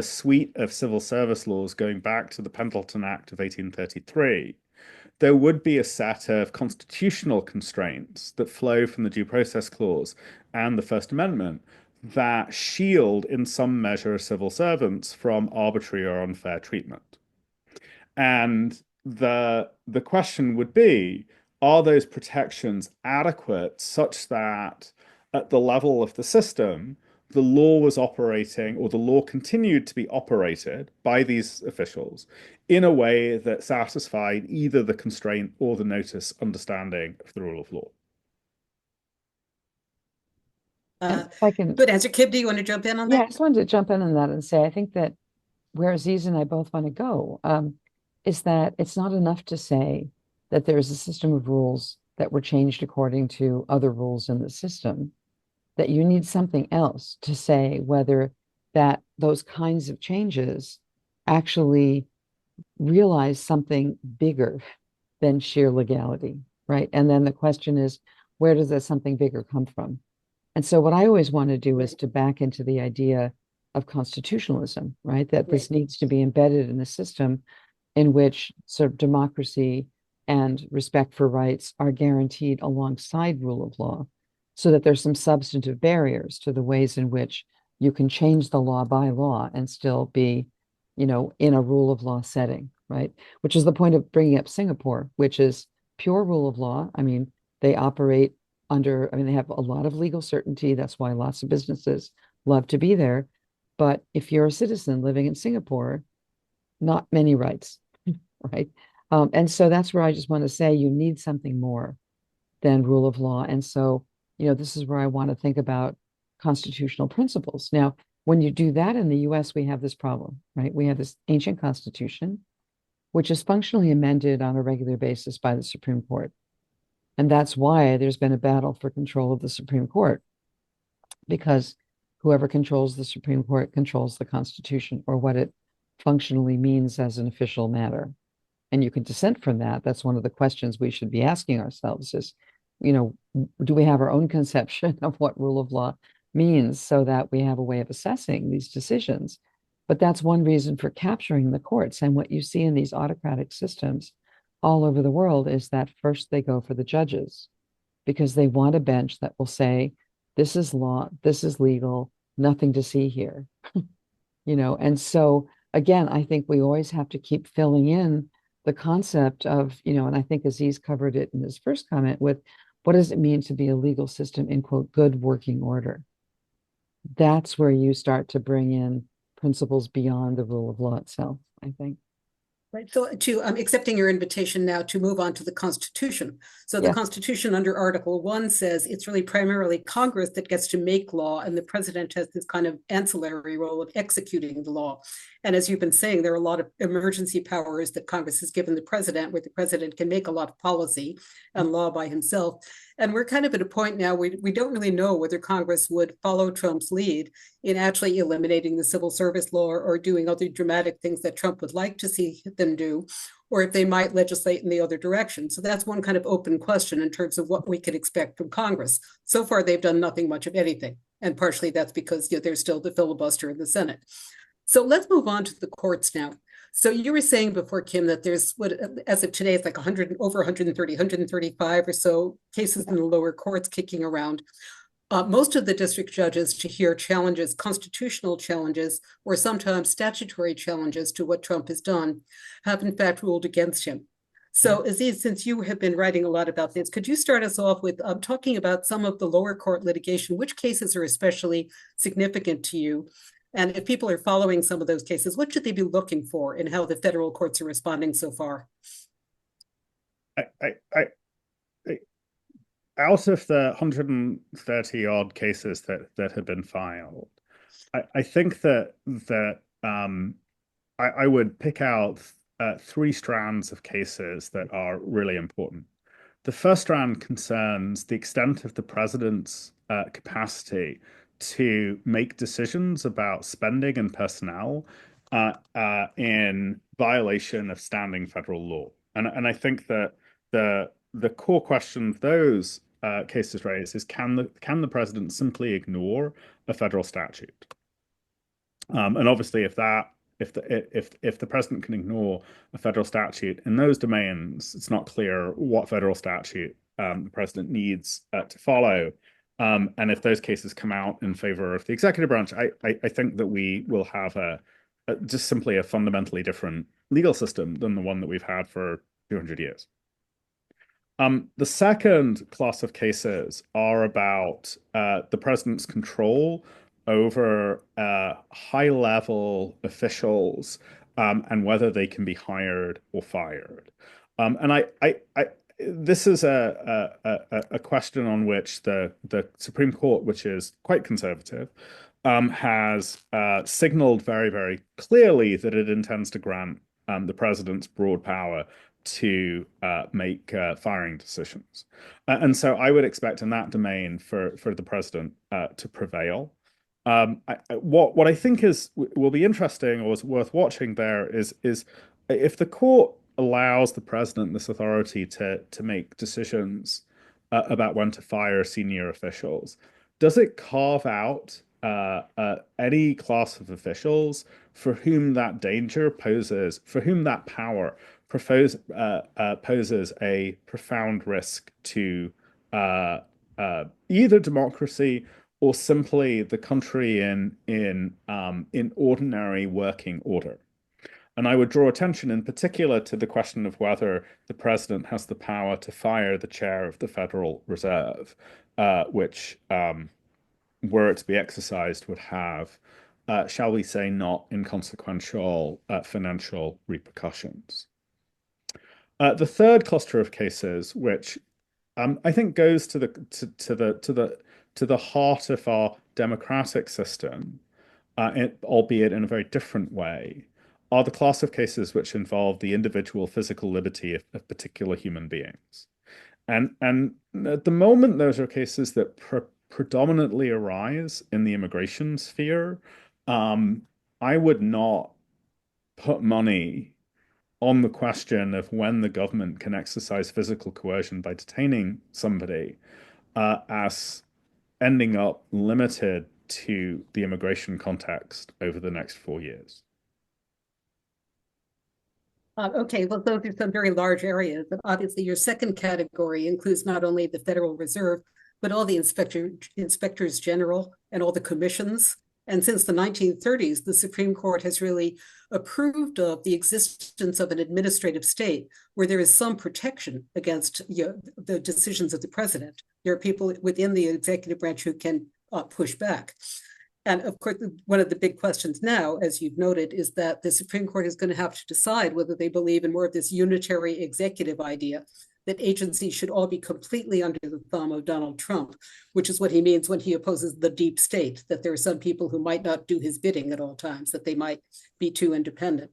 suite of civil service laws going back to the Pendleton Act of 1833, there would be a set of constitutional constraints that flow from the Due Process Clause and the First Amendment that shield, in some measure, civil servants from arbitrary or unfair treatment. And the question would be, are those protections adequate such that at the level of the system, the law was operating, or the law continued to be operated by these officials in a way that satisfied either the constraint or the notice understanding of the rule of law? If I can, Good answer. Kib, do you want to jump in on yeah, I that? just wanted to jump in on that and say, I think that where Aziz and I both want to go, is that it's not enough to say that there is a system of rules that were changed according to other rules in the system, that you need something else to say whether that those kinds of changes actually realize something bigger than sheer legality, right? And then the question is, where does that something bigger come from? And so what I always want to do is to back into the idea of constitutionalism, right? That this needs to be embedded in a system in which sort of democracy and respect for rights are guaranteed alongside rule of law, so that there's some substantive barriers to the ways in which you can change the law by law and still be, in a rule of law setting, right? Which is the point of bringing up Singapore, which is pure rule of law. I mean, they operate under, they have a lot of legal certainty. That's why lots of businesses love to be there. But if you're a citizen living in Singapore, not many rights, right? And so that's where I just want to say you need something more than rule of law. And so, this is where I want to think about constitutional principles. Now, when you do that in the US, we have this problem, right? We have this ancient constitution, which is functionally amended on a regular basis by the Supreme Court. And that's why there's been a battle for control of the Supreme Court, because whoever controls the Supreme Court controls the Constitution, or what it functionally means as an official matter. And you can dissent from that. That's one of the questions we should be asking ourselves is, do we have our own conception of what rule of law means so that we have a way of assessing these decisions? But that's one reason for capturing the courts. And what you see in these autocratic systems all over the world is that first they go for the judges because they want a bench that will say, this is law, this is legal, nothing to see here. And so again, I think we always have to keep filling in the concept of, and I think Aziz covered it in his first comment with, what does it mean to be a legal system in, quote, good working order? That's where you start to bring in principles beyond the rule of law itself, I think. Right. So to accepting your invitation now to move on to the Constitution. So the Yeah. Constitution under Article 1 says it's really primarily Congress that gets to make law, and the president has this kind of ancillary role of executing the law. And as you've been saying, there are a lot of emergency powers that Congress has given the president, where the president can make a lot of policy and law by himself. And we're kind of at a point now where we don't really know whether Congress would follow Trump's lead in actually eliminating the civil service law or doing other dramatic things that Trump would like to see them do, or if they might legislate in the other direction. So that's one kind of open question in terms of what we could expect from Congress. So far, they've done nothing much of anything. And partially that's because there's still the filibuster in the Senate. So let's move on to the courts now. So you were saying before, Kim, that there's as of today, it's like 100, over 130, 135 or so cases in the lower courts kicking around. Most of the district judges to hear challenges, constitutional challenges, or sometimes statutory challenges to what Trump has done, have in fact ruled against him. So Aziz, since you have been writing a lot about this, could you start us off with talking about some of the lower court litigation? Which cases are especially significant to you? And if people are following some of those cases, what should they be looking for in how the federal courts are responding so far? Out of the 130 odd cases that have been filed, I think that I would pick out three strands of cases that are really important. The first strand concerns the extent of the president's capacity to make decisions about spending and personnel in violation of standing federal law. And I think that the core question those cases raise is, can the president simply ignore a federal statute? And obviously, if the president can ignore a federal statute in those domains, it's not clear what federal statute the president needs to follow. And if those cases come out in favor of the executive branch, I think that we will have just simply a fundamentally different legal system than the one that we've had for 200 years. The second class of cases are about the president's control over high-level officials and whether they can be hired or fired. And this is a question on which the Supreme Court, which is quite conservative, has signaled very, very clearly that it intends to grant the president's broad power to make firing decisions. And so I would expect in that domain for the president to prevail. What I think will be interesting or is worth watching there is if the court allows the president this authority to make decisions about when to fire senior officials, does it carve out any class of officials for whom that danger poses, for whom that power poses a profound risk to either democracy or simply the country in ordinary working order? And I would draw attention in particular to the question of whether the president has the power to fire the chair of the Federal Reserve, which, were it to be exercised, would have, shall we say, not inconsequential financial repercussions. The third cluster of cases, which I think goes to the heart of our democratic system, albeit in a very different way, are the class of cases which involve the individual physical liberty of particular human beings. And at the moment, those are cases that predominantly arise in the immigration sphere. I would not put money on the question of when the government can exercise physical coercion by detaining somebody as ending up limited to the immigration context over the next 4 years. Okay, well, those are some very large areas. But obviously, your second category includes not only the Federal Reserve, but all the inspectors general and all the commissions. And since the 1930s, the Supreme Court has really approved of the existence of an administrative state where there is some protection against the decisions of the president. There are people within the executive branch who can push back. And of course, one of the big questions now, as you've noted, is that the Supreme Court is going to have to decide whether they believe in more of this unitary executive idea, that agencies should all be completely under the thumb of Donald Trump, which is what he means when he opposes the deep state, that there are some people who might not do his bidding at all times, that they might be too independent.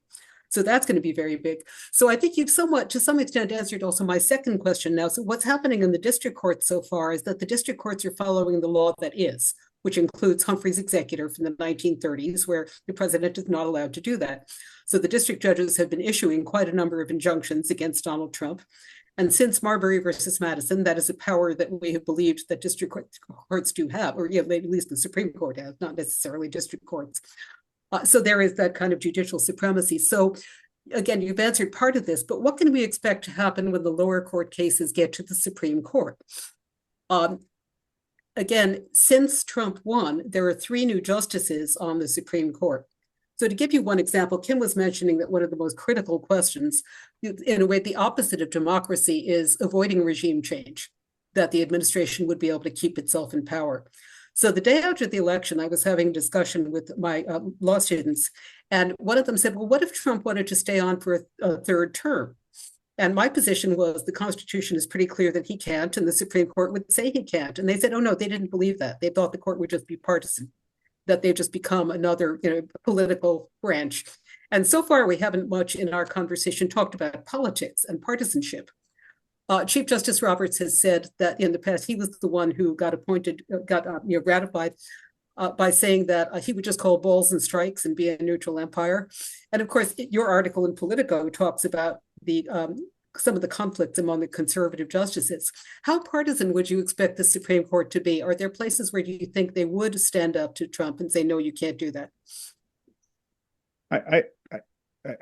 So that's going to be very big. So I think you've somewhat, to some extent, answered also my second question now. So what's happening in the district courts so far is that the district courts are following the law that is, which includes Humphrey's executor from the 1930s, where the president is not allowed to do that. So the district judges have been issuing quite a number of injunctions against Donald Trump. And since Marbury versus Madison, that is a power that we have believed that district courts do have, or at least the Supreme Court has, not necessarily district courts. So there is that kind of judicial supremacy. So again, you've answered part of this, but what can we expect to happen when the lower court cases get to the Supreme Court? Again, since Trump won, there are 3 new justices on the Supreme Court. So to give you one example, Kim was mentioning that one of the most critical questions, in a way, the opposite of democracy, is avoiding regime change, that the administration would be able to keep itself in power. So the day after the election, I was having a discussion with my law students, and one of them said, well, what if Trump wanted to stay on for a 3rd term? And my position was the Constitution is pretty clear that he can't, and the Supreme Court would say he can't. And they said, oh, no, they didn't believe that. They thought the court would just be partisan, that they've just become another political branch. And so far, we haven't much in our conversation talked about politics and partisanship. Chief Justice Roberts has said that in the past, he was the one who got appointed, ratified by saying that he would just call balls and strikes and be a neutral umpire. And of course, your article in Politico talks about the some of the conflicts among the conservative justices. How partisan would you expect the Supreme Court to be? Are there places where you think they would stand up to Trump and say, no, you can't do that?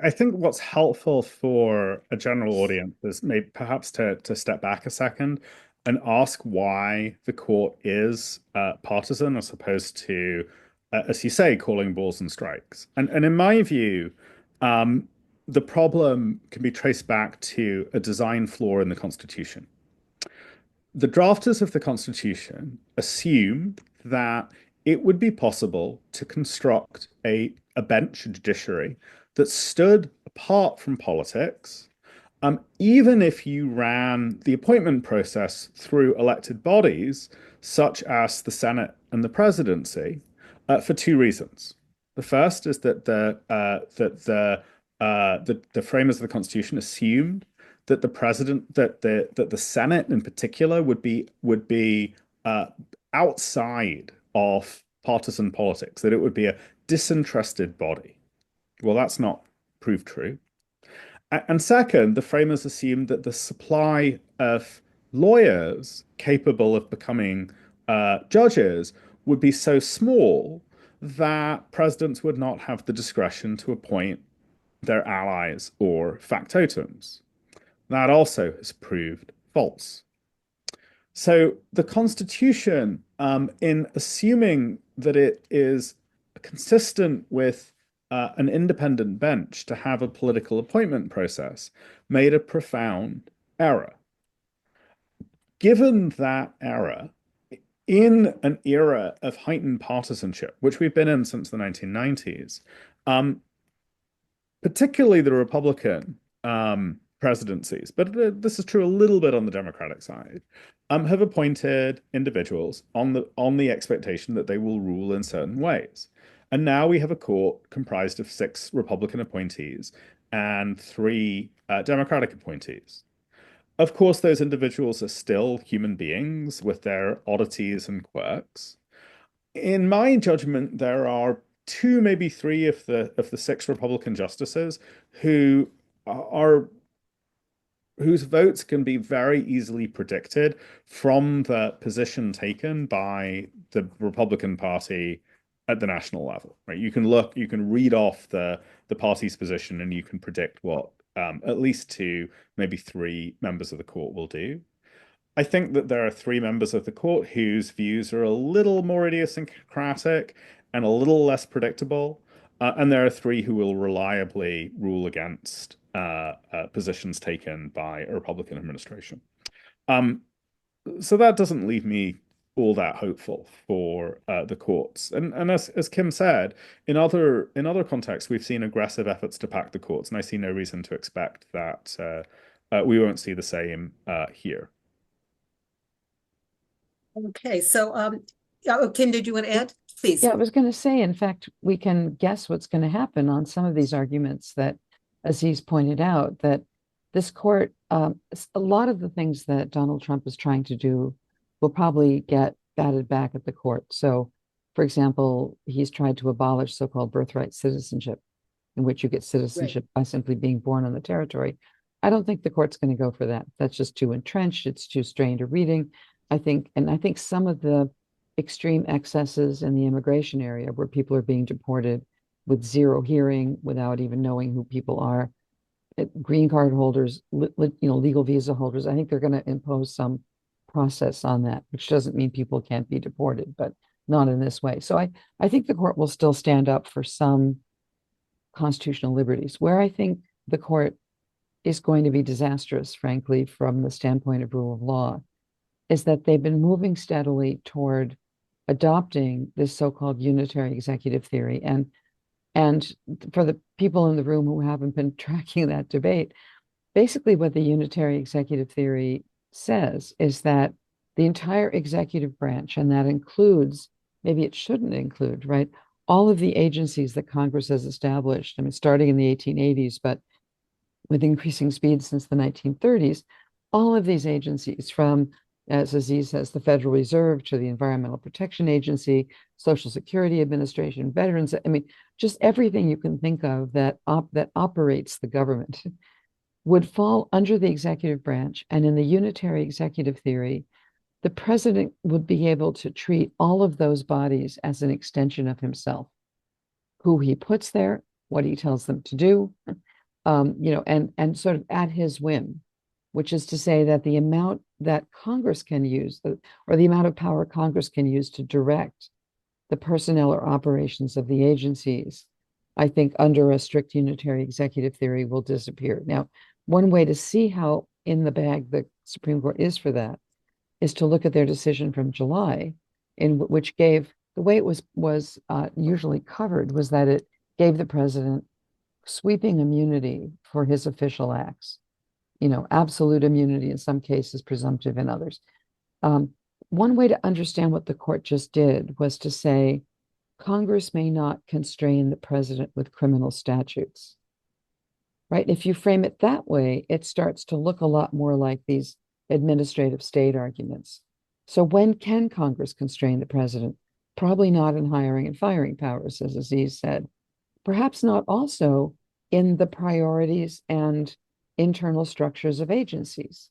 I think what's helpful for a general audience is maybe perhaps to step back a second and ask why the court is partisan as opposed to, as you say, calling balls and strikes. And in my view, the problem can be traced back to a design flaw in the Constitution. The drafters of the Constitution assumed that it would be possible to construct a bench, a judiciary, that stood apart from politics, even if you ran the appointment process through elected bodies, such as the Senate and the presidency, for 2 reasons. The first is that the framers of the Constitution assumed that the Senate in particular would be outside of partisan politics, that it would be a disinterested body. Well, that's not proved true. And second, the framers assumed that the supply of lawyers capable of becoming judges would be so small that presidents would not have the discretion to appoint their allies or factotums. That also has proved false. So the Constitution, in assuming that it is consistent with an independent bench to have a political appointment process, made a profound error. Given that error, in an era of heightened partisanship, which we've been in since the 1990s, particularly the Republican presidencies, but this is true a little bit on the Democratic side, have appointed individuals on the expectation that they will rule in certain ways. And now we have a court comprised of 6 Republican appointees and 3 Democratic appointees. Of course, those individuals are still human beings with their oddities and quirks. In my judgment, there are 2, maybe 3 of the 6 Republican justices whose votes can be very easily predicted from the position taken by the Republican Party at the national level, right? You can read off the party's position and you can predict what at least 2, maybe 3 members of the court will do. I think that there are 3 members of the court whose views are a little more idiosyncratic and a little less predictable. And there are 3 who will reliably rule against positions taken by a Republican administration. So that doesn't leave me all that hopeful for the courts. And as Kim said, in other contexts, we've seen aggressive efforts to pack the courts, and I see no reason to expect that we won't see the same here. Okay, so Kim, did you want to add? Please. Yeah, I was going to say, in fact, we can guess what's going to happen on some of these arguments that Aziz pointed out, that this court, a lot of the things that Donald Trump is trying to do will probably get batted back at the court. So, for example, he's tried to abolish so-called birthright citizenship, in which you get citizenship by simply being born on the territory. I don't think the court's going to go for that. That's just too entrenched. It's too strained a reading. I think some of the extreme excesses in the immigration area where people are being deported with zero hearing, without even knowing who people are, green card holders, legal visa holders. I think they're going to impose some process on that, which doesn't mean people can't be deported, but not in this way. So I think the court will still stand up for some constitutional liberties. Where I think the court is going to be disastrous, frankly, from the standpoint of rule of law, is that they've been moving steadily toward adopting this so-called unitary executive theory. And for the people in the room who haven't been tracking that debate, basically what the unitary executive theory says is that the entire executive branch, and that includes, maybe it shouldn't include, right, all of the agencies that Congress has established, I mean, starting in the 1880s, but with increasing speed since the 1930s, all of these agencies, from, as Aziz says, the Federal Reserve to the Environmental Protection Agency, Social Security Administration, Veterans, I mean, just everything you can think of that operates the government would fall under the executive branch. And in the unitary executive theory, the president would be able to treat all of those bodies as an extension of himself, who he puts there, what he tells them to do, and sort of at his whim, which is to say that the amount that Congress can use, or the amount of power Congress can use to direct the personnel or operations of the agencies, I think under a strict unitary executive theory will disappear. Now, one way to see how in the bag the Supreme Court is for that is to look at their decision from July, in which gave, the way it was usually covered was that it gave the president sweeping immunity for his official acts, absolute immunity in some cases, presumptive in others. One way to understand what the court just did was to say Congress may not constrain the president with criminal statutes, right? If you frame it that way, it starts to look a lot more like these administrative state arguments. So when can Congress constrain the president? Probably not in hiring and firing powers, as Aziz said. Perhaps not also in the priorities and internal structures of agencies.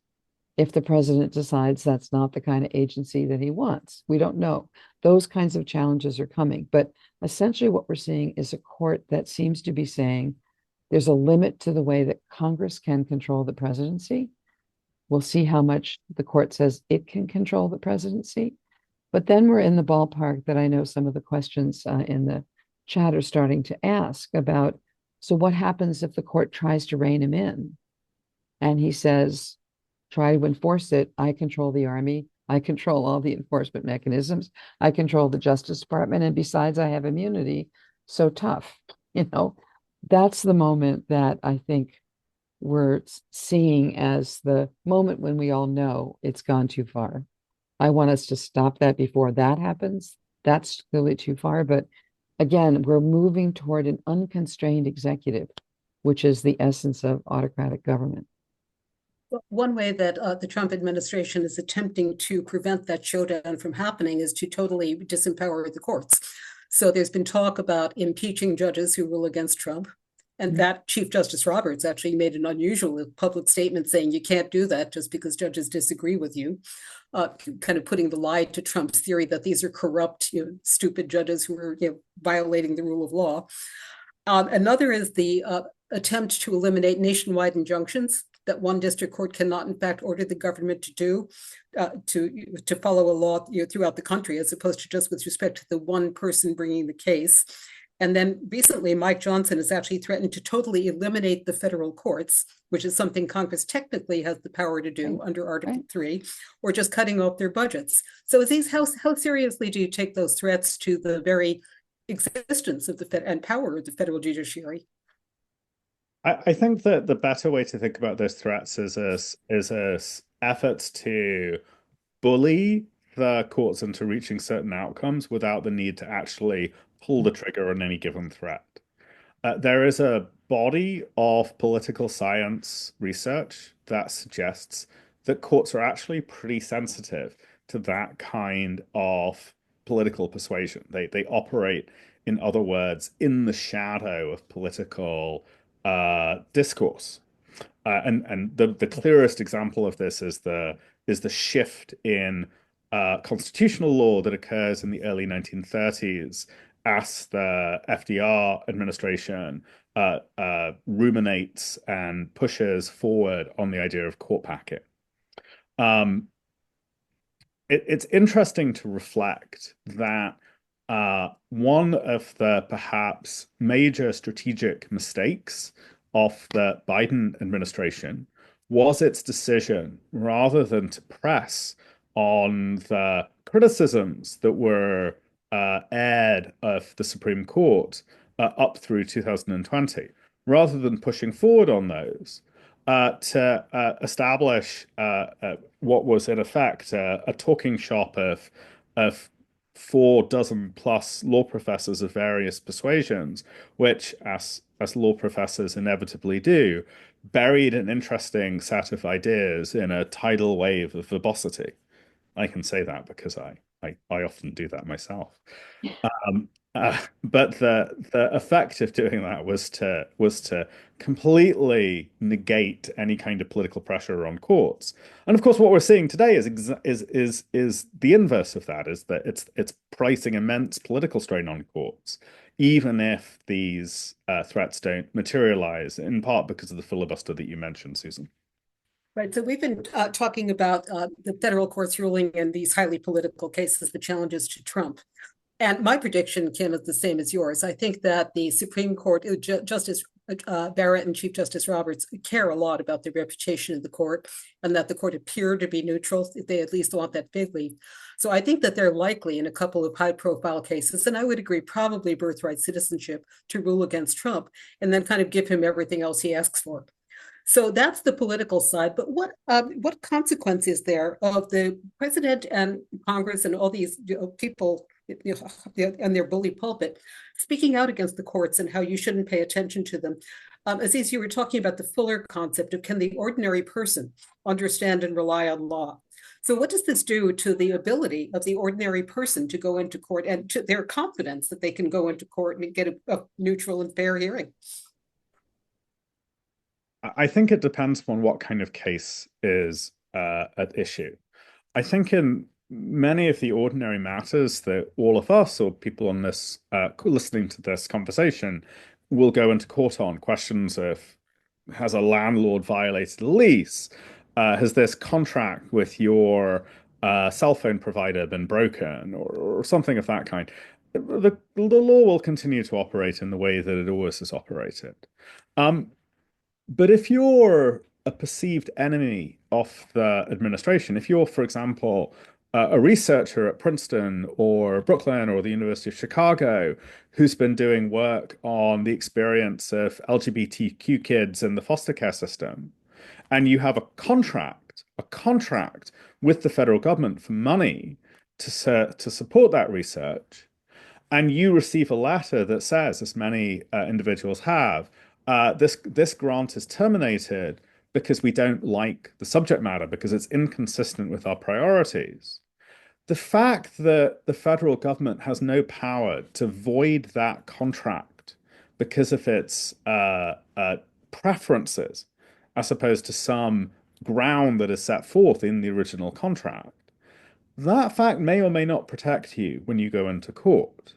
If the president decides that's not the kind of agency that he wants, we don't know. Those kinds of challenges are coming. But essentially what we're seeing is a court that seems to be saying there's a limit to the way that Congress can control the presidency. We'll see how much the court says it can control the presidency. But then we're in the ballpark that I know some of the questions in the chat are starting to ask about, so what happens if the court tries to rein him in? And he says, try to enforce it. I control the army. I control all the enforcement mechanisms. I control the Justice Department. And besides, I have immunity. So tough. That's the moment that I think we're seeing as the moment when we all know it's gone too far. I want us to stop that before that happens. That's clearly too far. But again, we're moving toward an unconstrained executive, which is the essence of autocratic government. One way that the Trump administration is attempting to prevent that showdown from happening is to totally disempower the courts. So there's been talk about impeaching judges who rule against Trump. And that Chief Justice Roberts actually made an unusual public statement saying you can't do that just because judges disagree with you, kind of putting the lie to Trump's theory that these are corrupt, stupid judges who are violating the rule of law. Another is the attempt to eliminate nationwide injunctions that one district court cannot, in fact, order the government to do, to follow a law throughout the country, as opposed to just with respect to the one person bringing the case. And then recently, Mike Johnson has actually threatened to totally eliminate the federal courts, which is something Congress technically has the power to do under Article 3, or just cutting off their budgets. So Aziz, how seriously do you take those threats to the very existence of the Fed and power of the federal judiciary? I think that the better way to think about those threats is efforts to bully the courts into reaching certain outcomes without the need to actually pull the trigger on any given threat. There is a body of political science research that suggests that courts are actually pretty sensitive to that kind of political persuasion. They operate, in other words, in the shadow of political discourse. And the clearest example of this is the shift in constitutional law that occurs in the early 1930s as the FDR administration ruminates and pushes forward on the idea of court packing. Um, it's interesting to reflect that one of the perhaps major strategic mistakes of the Biden administration was its decision, rather than to press on the criticisms that were aired of the Supreme Court up through 2020, rather than pushing forward on those, to establish what was in effect a talking shop of 4 dozen plus law professors of various persuasions, which, as law professors inevitably do, buried an interesting set of ideas in a tidal wave of verbosity. I can say that because I often do that myself. But the effect of doing that was to completely negate any kind of political pressure on courts. And of course, what we're seeing today is the inverse of that, is that it's pricing immense political strain on courts, even if these threats don't materialize, in part because of the filibuster that you mentioned, Susan. Right. So we've been talking about the federal court's ruling in these highly political cases, the challenges to Trump. And my prediction, Kim, is the same as yours. I think that the Supreme Court, Justice Barrett and Chief Justice Roberts care a lot about the reputation of the court, and that the court appear to be neutral. They at least want that bigly. So I think that they're likely in a couple of high-profile cases, and I would agree, probably birthright citizenship, to rule against Trump and then kind of give him everything else he asks for. So that's the political side. But what consequence is there of the president and Congress and all these people and their bully pulpit speaking out against the courts and how you shouldn't pay attention to them? Aziz, you were talking about the fuller concept of, can the ordinary person understand and rely on law? So what does this do to the ability of the ordinary person to go into court, and to their confidence that they can go into court and get a neutral and fair hearing? I think it depends upon what kind of case is at issue. I think in many of the ordinary matters that all of us or people on this listening to this conversation will go into court on, questions of, has a landlord violated a lease? Has this contract with your cell phone provider been broken, or something of that kind? The law will continue to operate in the way that it always has operated. But if you're a perceived enemy of the administration, if you're, for example, a researcher at Princeton or Brooklyn or the University of Chicago who's been doing work on the experience of LGBTQ kids in the foster care system, and you have a contract with the federal government for money to support that research, and you receive a letter that says, as many individuals have, this grant is terminated because we don't like the subject matter, because it's inconsistent with our priorities. The fact that the federal government has no power to void that contract because of its preferences, as opposed to some ground that is set forth in the original contract, that fact may or may not protect you when you go into court.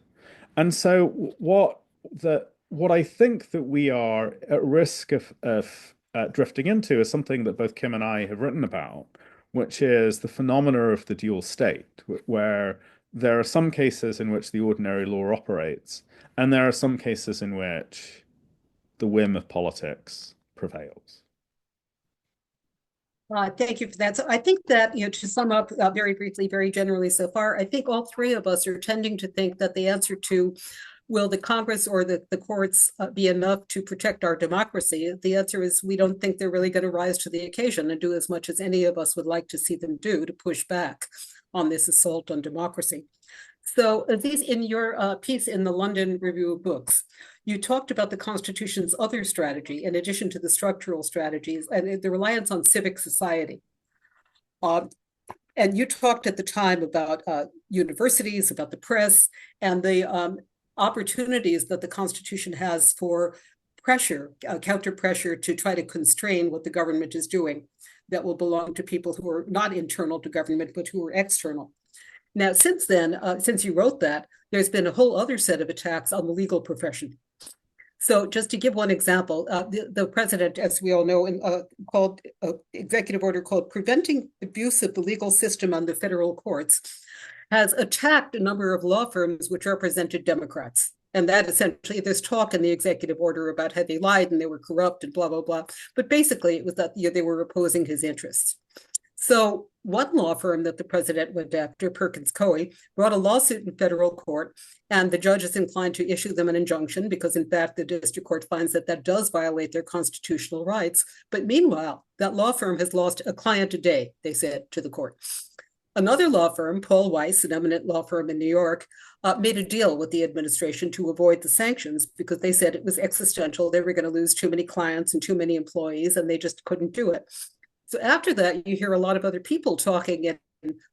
And so what I think that we are at risk of drifting into is something that both Kim and I have written about, which is the phenomena of the dual state, where there are some cases in which the ordinary law operates, and there are some cases in which the whim of politics prevails. Thank you for that. So I think that, to sum up very briefly, very generally so far, I think all three of us are tending to think that the answer to will the Congress or the courts be enough to protect our democracy? The answer is we don't think they're really going to rise to the occasion and do as much as any of us would like to see them do to push back on this assault on democracy. So these in your piece in the London Review of Books, you talked about the Constitution's other strategy, in addition to the structural strategies, and the reliance on civic society. And you talked at the time about universities, about the press, and the opportunities that the Constitution has for pressure, counter pressure to try to constrain what the government is doing that will belong to people who are not internal to government, but who are external. Now, since then, since you wrote that, there's been a whole other set of attacks on the legal profession. So just to give one example, the president, as we all know, called executive order called Preventing Abuse of the Legal System on the Federal Courts, has attacked a number of law firms which represented Democrats. And that essentially, there's talk in the executive order about how they lied and they were corrupt and blah, blah, blah. But basically, it was that they were opposing his interests. So one law firm that the president went after, Perkins Coie, brought a lawsuit in federal court, and the judge is inclined to issue them an injunction because, in fact, the district court finds that that does violate their constitutional rights. But meanwhile, that law firm has lost a client a day, they said to the court. Another law firm, Paul Weiss, an eminent law firm in New York, made a deal with the administration to avoid the sanctions because they said it was existential. They were going to lose too many clients and too many employees, and they just couldn't do it. So after that, you hear a lot of other people talking in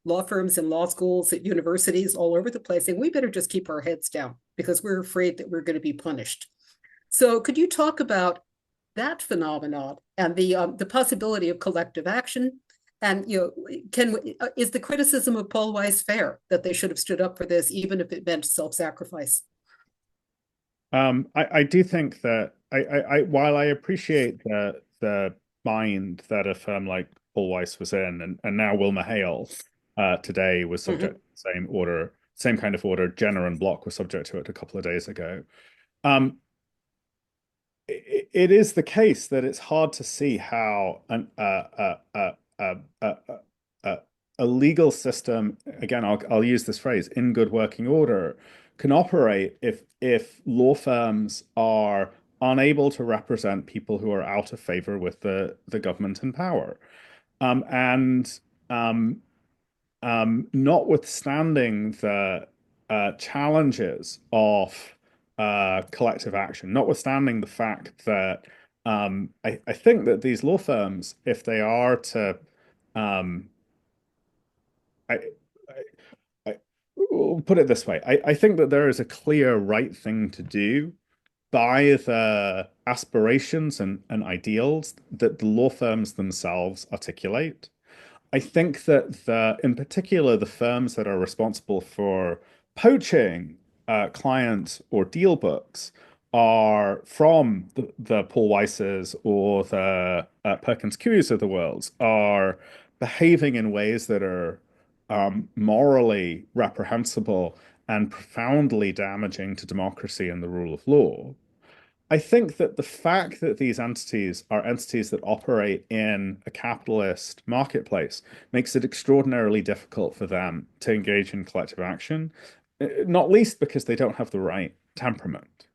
law firms and law schools at universities all over the place, saying we better just keep our heads down because we're afraid that we're going to be punished. So could you talk about that phenomenon and the possibility of collective action? And is the criticism of Paul Weiss fair that they should have stood up for this, even if it meant self-sacrifice? I do think that while I appreciate the mind that a firm like Paul Weiss was in, and now WilmerHale today was subject to the same order, same kind of order. Jenner and Block were subject to it a couple of days ago. It is the case that it's hard to see how a legal system, again, I'll use this phrase, in good working order, can operate if law firms are unable to represent people who are out of favor with the government in power. Notwithstanding the challenges of collective action, notwithstanding the fact that I think that these law firms, if they are to, will put it this way, I think that there is a clear right thing to do by the aspirations and ideals that the law firms themselves articulate. I think that in particular, the firms that are responsible for poaching client or deal books are from the Paul Weisses or the Perkins Coies of the world are behaving in ways that are morally reprehensible and profoundly damaging to democracy and the rule of law. I think that the fact that these entities are entities that operate in a capitalist marketplace makes it extraordinarily difficult for them to engage in collective action, not least because they don't have the right temperament.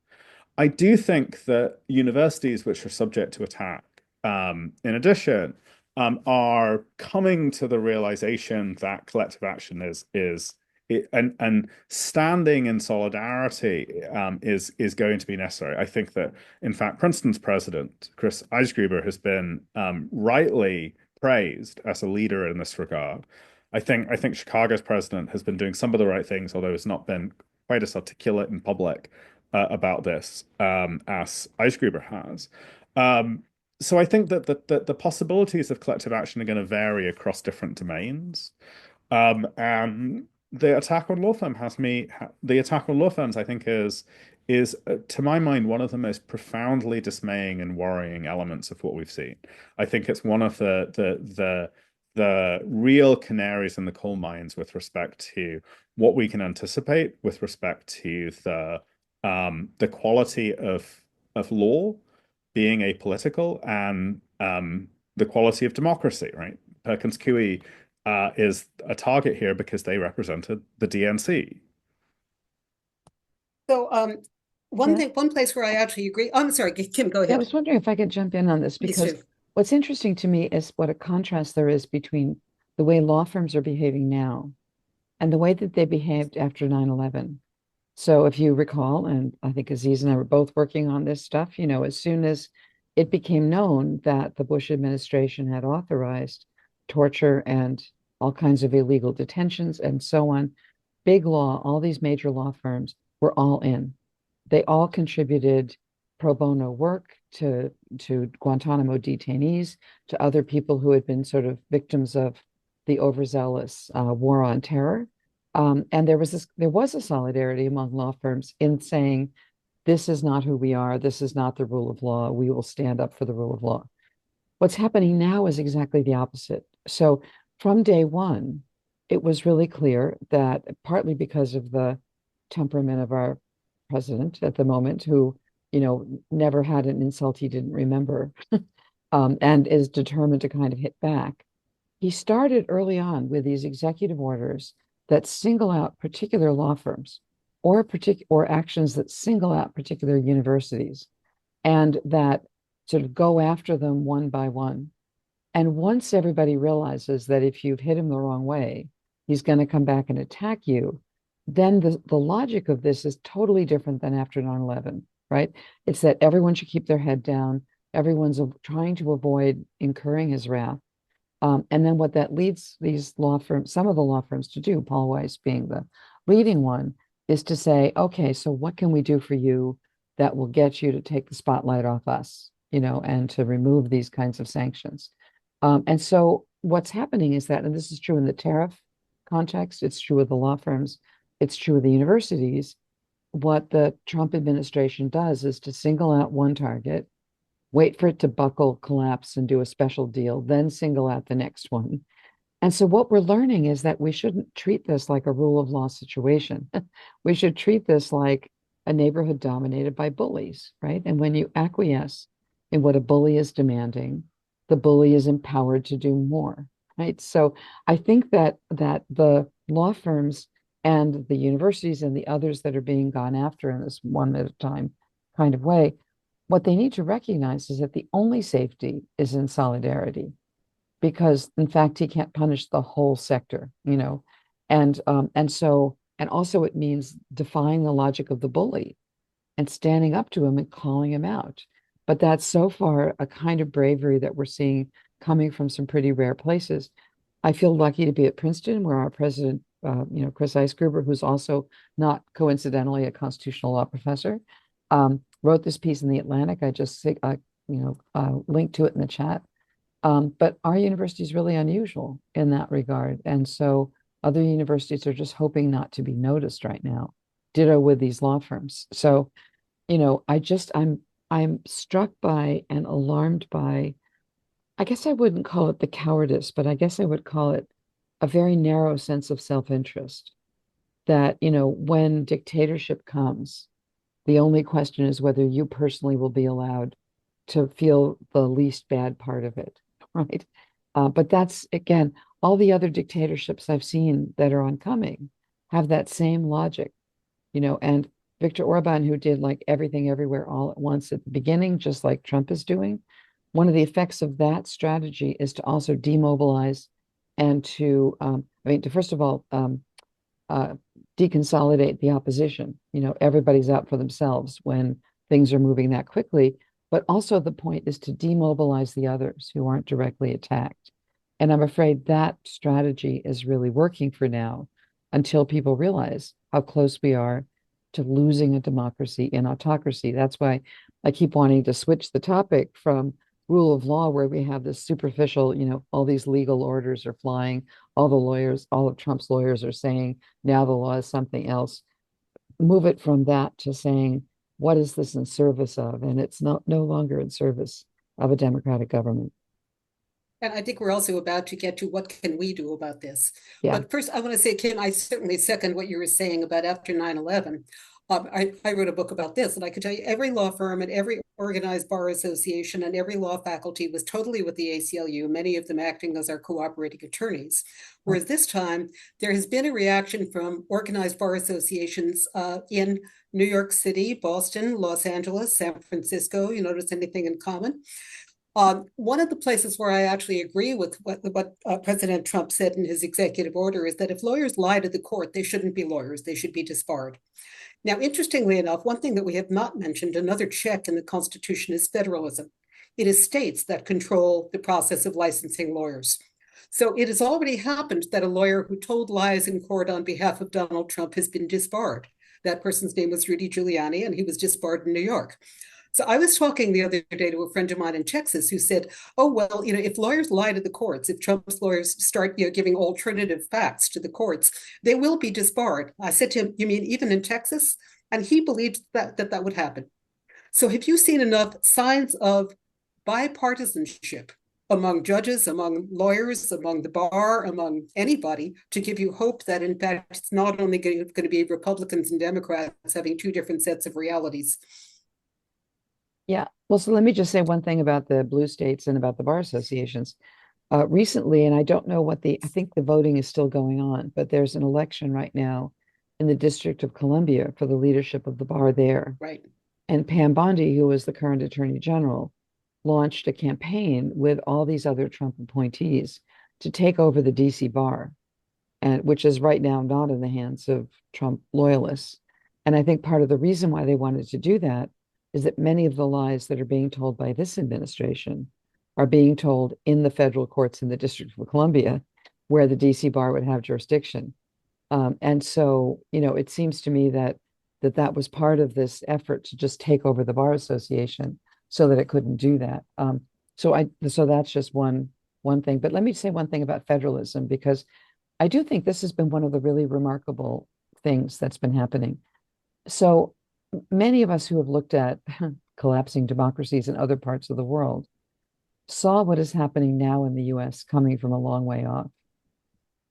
I do think that universities which are subject to attack, in addition, are coming to the realization that collective action and standing in solidarity is going to be necessary. I think that, in fact, Princeton's president, Chris Eisgruber, has been rightly praised as a leader in this regard. I think Chicago's president has been doing some of the right things, although has not been quite as articulate in public about this as Eisgruber has. So I think that the possibilities of collective action are going to vary across different domains. And the attack on law firms, I think, is to my mind one of the most profoundly dismaying and worrying elements of what we've seen. I think it's one of the the real canaries in the coal mines with respect to what we can anticipate with respect to the quality of law being apolitical and the quality of democracy, right? Perkins Coie is a target here because they represented the DNC. So one place where I actually agree. Oh, I'm sorry, Kim, go Yeah, I ahead. was wondering if I could jump in on this Please because do. what's interesting to me is what a contrast there is between the way law firms are behaving now and the way that they behaved after 9/11. So if you recall, and I think Aziz and I were both working on this stuff, as soon as it became known that the Bush administration had authorized torture and all kinds of illegal detentions and so on, big law, all these major law firms were all in. They all contributed pro bono work to Guantanamo detainees, to other people who had been sort of victims of the overzealous war on terror. And there was a solidarity among law firms in saying, this is not who we are. This is not the rule of law. We will stand up for the rule of law. What's happening now is exactly the opposite. So from day one, it was really clear that partly because of the temperament of our president at the moment, who, never had an insult he didn't remember, and is determined to kind of hit back. He started early on with these executive orders that single out particular law firms or actions that single out particular universities and that sort of go after them one by one. And once everybody realizes that if you've hit him the wrong way, he's going to come back and attack you, then the logic of this is totally different than after 9/11, right? It's that everyone should keep their head down. Everyone's trying to avoid incurring his wrath. And then what that leads these law firms, some of the law firms to do, Paul Weiss being the leading one, is to say, okay, so what can we do for you that will get you to take the spotlight off us, and to remove these kinds of sanctions? And so what's happening is that, and this is true in the tariff context, it's true with the law firms, it's true with the universities. What the Trump administration does is to single out one target, wait for it to buckle, collapse, and do a special deal, then single out the next one. And so what we're learning is that we shouldn't treat this like a rule of law situation. We should treat this like a neighborhood dominated by bullies, right? And when you acquiesce in what a bully is demanding, the bully is empowered to do more, right? So I think that the law firms and the universities and the others that are being gone after in this one at a time kind of way, what they need to recognize is that the only safety is in solidarity, because in fact he can't punish the whole sector, and also it means defying the logic of the bully and standing up to him and calling him out. But that's so far a kind of bravery that we're seeing coming from some pretty rare places. I feel lucky to be at Princeton, where our president, Chris Eisgruber, who's also not coincidentally a constitutional law professor, wrote this piece in the Atlantic. I just linked to it in the chat. But our university is really unusual in that regard. And so other universities are just hoping not to be noticed right now. Ditto with these law firms. So, I'm struck by and alarmed by, I guess I wouldn't call it the cowardice, but I guess I would call it a very narrow sense of self-interest that, when dictatorship comes, the only question is whether you personally will be allowed to feel the least bad part of it, right? But that's, again, all the other dictatorships I've seen that are oncoming have that same logic, and Viktor Orban, who did like everything everywhere all at once at the beginning, just like Trump is doing, one of the effects of that strategy is to also demobilize and to first of all, uh, deconsolidate the opposition. Everybody's out for themselves when things are moving that quickly. But also the point is to demobilize the others who aren't directly attacked. And I'm afraid that strategy is really working for now until people realize how close we are to losing a democracy in autocracy. That's why I keep wanting to switch the topic from rule of law, where we have this superficial, all these legal orders are flying, all of Trump's lawyers are saying now the law is something else. Move it from that to saying, what is this in service of? And it's no longer in service of a democratic government. And I think we're also about to get to what can we do about this. Yeah. But first, I want to say, Kim, I certainly second what you were saying about after 9/11. I wrote a book about this, and I could tell you every law firm and every organized bar association and every law faculty was totally with the ACLU, many of them acting as our cooperating attorneys. Whereas this time, there has been a reaction from organized bar associations in New York City, Boston, Los Angeles, San Francisco. You notice anything in common? One of the places where I actually agree with what President Trump said in his executive order is that if lawyers lie to the court, they shouldn't be lawyers, they should be disbarred. Now, interestingly enough, one thing that we have not mentioned, another check in the Constitution, is federalism. It is states that control the process of licensing lawyers. So it has already happened that a lawyer who told lies in court on behalf of Donald Trump has been disbarred. That person's name was Rudy Giuliani, and he was disbarred in New York. So I was talking the other day to a friend of mine in Texas who said, "Oh well, if lawyers lie to the courts, if Trump's lawyers start, giving alternative facts to the courts, they will be disbarred." I said to him, "You mean even in Texas?" And he believed that would happen. So have you seen enough signs of bipartisanship among judges, among lawyers, among the bar, among anybody to give you hope that in fact it's not only going to be Republicans and Democrats having two different sets of realities? Yeah. Well, so let me just say one thing about the blue states and about the bar associations. Recently, and I don't know I think the voting is still going on, but there's an election right now in the District of Columbia for the leadership of the bar there. Right. And Pam Bondi, who is the current Attorney General, launched a campaign with all these other Trump appointees to take over the DC bar, and which is right now not in the hands of Trump loyalists. And I think part of the reason why they wanted to do that is that many of the lies that are being told by this administration are being told in the federal courts in the District of Columbia, where the DC bar would have jurisdiction. And so, it seems to me that was part of this effort to just take over the bar association so that it couldn't do that. So that's just one thing. But let me say one thing about federalism, because I do think this has been one of the really remarkable things that's been happening. So many of us who have looked at collapsing democracies in other parts of the world saw what is happening now in the US coming from a long way off.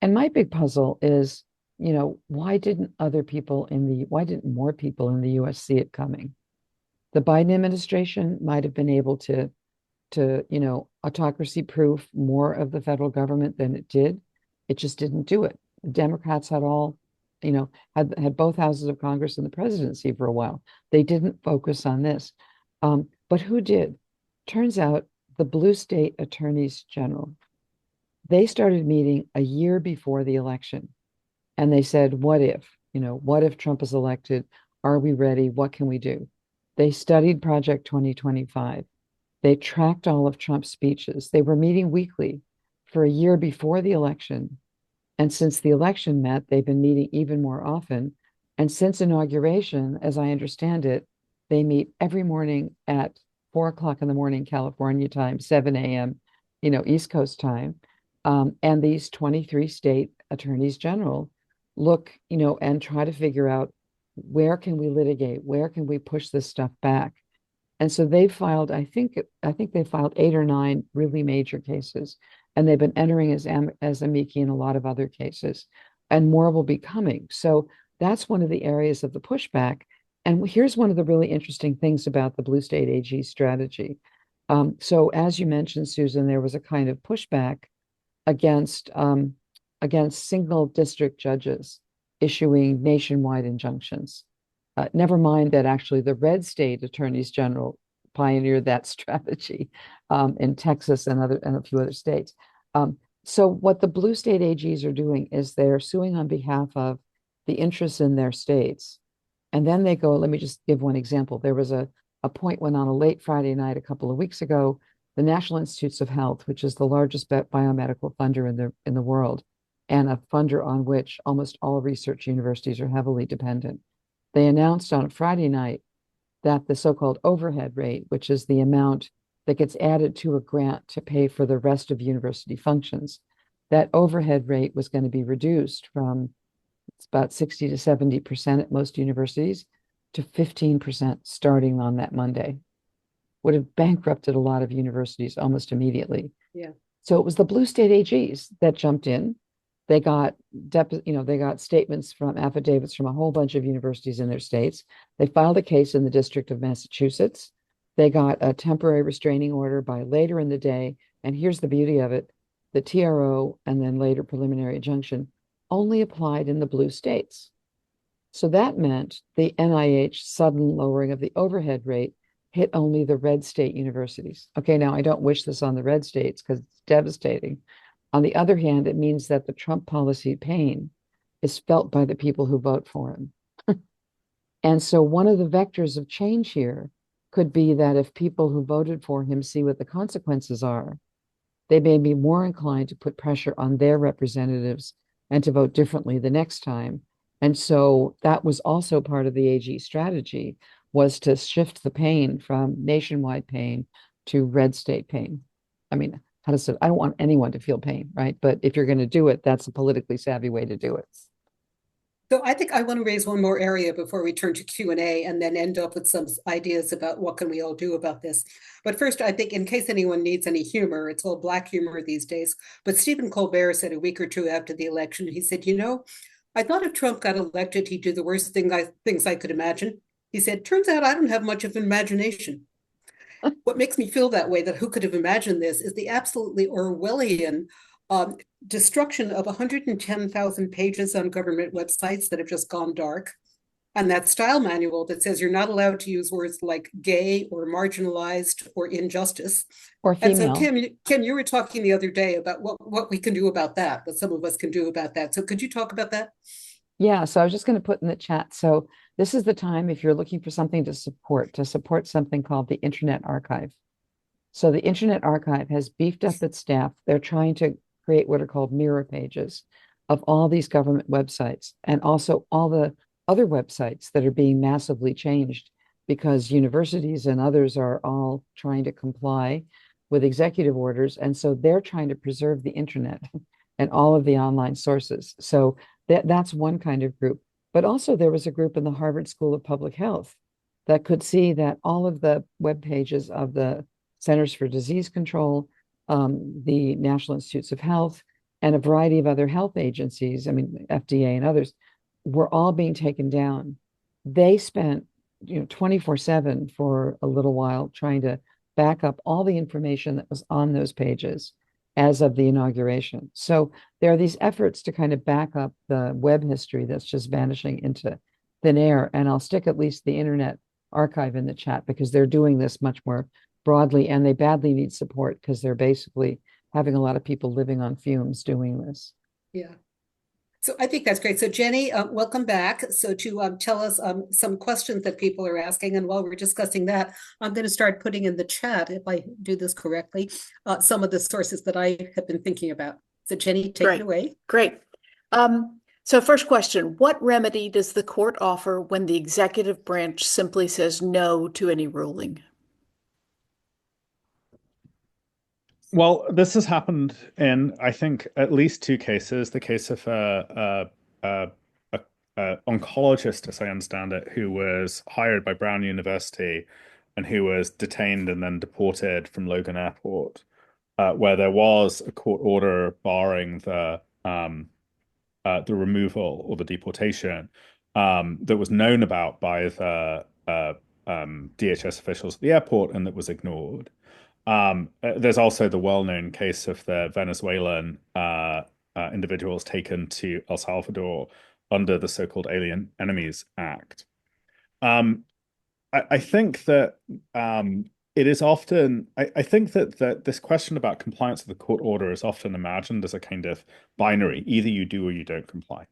And my big puzzle is, why didn't more people in the US see it coming? The Biden administration might have been able to autocracy proof more of the federal government than it did. It just didn't do it. The Democrats had had both houses of Congress and the presidency for a while. They didn't focus on this. But who did? Turns out the blue state attorneys general, they started meeting a year before the election. And they said, what if Trump is elected? Are we ready? What can we do? They studied Project 2025. They tracked all of Trump's speeches. They were meeting weekly for a year before the election. And since the election met, they've been meeting even more often. And since inauguration, as I understand it, they meet every morning at 4 o'clock in the morning, California time, 7 a.m., East Coast time. And these 23 state attorneys general look, and try to figure out, where can we litigate? Where can we push this stuff back? And so they filed, I think they filed 8 or 9 really major cases, and they've been entering as amici in a lot of other cases, and more will be coming. So that's one of the areas of the pushback. And here's one of the really interesting things about the blue state AG strategy. So as you mentioned, Susan, there was a kind of pushback against single district judges issuing nationwide injunctions. Never mind that actually the red state attorneys general pioneered that strategy in Texas and a few other states. So what the blue state AGs are doing is they're suing on behalf of the interests in their states. And then they go, let me just give one example. There was a point when on a late Friday night a couple of weeks ago, the National Institutes of Health, which is the largest biomedical funder in the world, and a funder on which almost all research universities are heavily dependent, they announced on a Friday night that the so-called overhead rate, which is the amount that gets added to a grant to pay for the rest of university functions, that overhead rate was going to be reduced from about 60 to 70% at most universities to 15% starting on that Monday. Would have bankrupted a lot of universities almost immediately. Yeah. So it was the blue state AGs that jumped in. They got they got statements from affidavits from a whole bunch of universities in their states. They filed a case in the District of Massachusetts. They got a temporary restraining order by later in the day. And here's the beauty of it. The TRO and then later preliminary injunction only applied in the blue states. So that meant the NIH sudden lowering of the overhead rate hit only the red state universities. Okay, now I don't wish this on the red states because it's devastating. On the other hand, it means that the Trump policy pain is felt by the people who vote for him. And so one of the vectors of change here could be that if people who voted for him see what the consequences are, they may be more inclined to put pressure on their representatives and to vote differently the next time. And so that was also part of the AG strategy, was to shift the pain from nationwide pain to red state pain. I mean, how to say, I don't want anyone to feel pain, right? But if you're going to do it, that's a politically savvy way to do it. So I think I want to raise one more area before we turn to Q&A and then end up with some ideas about what can we all do about this. But first, I think in case anyone needs any humor, it's all Black humor these days. But Stephen Colbert said a week or two after the election, he said, I thought if Trump got elected, he'd do the worst things I could imagine. He said, turns out I don't have much of an imagination. What makes me feel that way, that who could have imagined this, is the absolutely Orwellian destruction of 110,000 pages on government websites that have just gone dark. And that style manual that says you're not allowed to use words like gay or marginalized or injustice. Or And so, female. Kim, you were talking the other day about what we can do about that, what some of us can do about that. So could you talk about that? Yeah, so I was just going to put in the chat. So this is the time if you're looking for something to support something called the Internet Archive. So the Internet Archive has beefed up its staff. They're trying to create what are called mirror pages of all these government websites and also all the other websites that are being massively changed because universities and others are all trying to comply with executive orders. And so they're trying to preserve the internet and all of the online sources. So that's one kind of group. But also there was a group in the Harvard School of Public Health that could see that all of the web pages of the Centers for Disease Control, the National Institutes of Health, and a variety of other health agencies, I mean, FDA and others, were all being taken down. They spent 24/7 for a little while trying to back up all the information that was on those pages as of the inauguration. So there are these efforts to kind of back up the web history that's just vanishing into thin air. And I'll stick at least the Internet Archive in the chat because they're doing this much more broadly and they badly need support because they're basically having a lot of people living on fumes doing this. Yeah. So I think that's great. So Jenny, welcome back. So to tell us some questions that people are asking, and while we're discussing that, I'm going to start putting in the chat, if I do this correctly, some of the sources that I have been thinking about. So Jenny, take it away. Great. So first question, what remedy does the court offer when the executive branch simply says no to any ruling? Well, this has happened in, I think, at least two cases. The case of a oncologist, as I understand it, who was hired by Brown University and who was detained and then deported from Logan Airport, where there was a court order barring the removal or the deportation that was known about by the DHS officials at the airport and that was ignored. There's also the well-known case of the Venezuelan individuals taken to El Salvador under the so-called Alien Enemies Act. I think that it is often, I think that this question about compliance with the court order is often imagined as a kind of binary, either you do or you don't comply.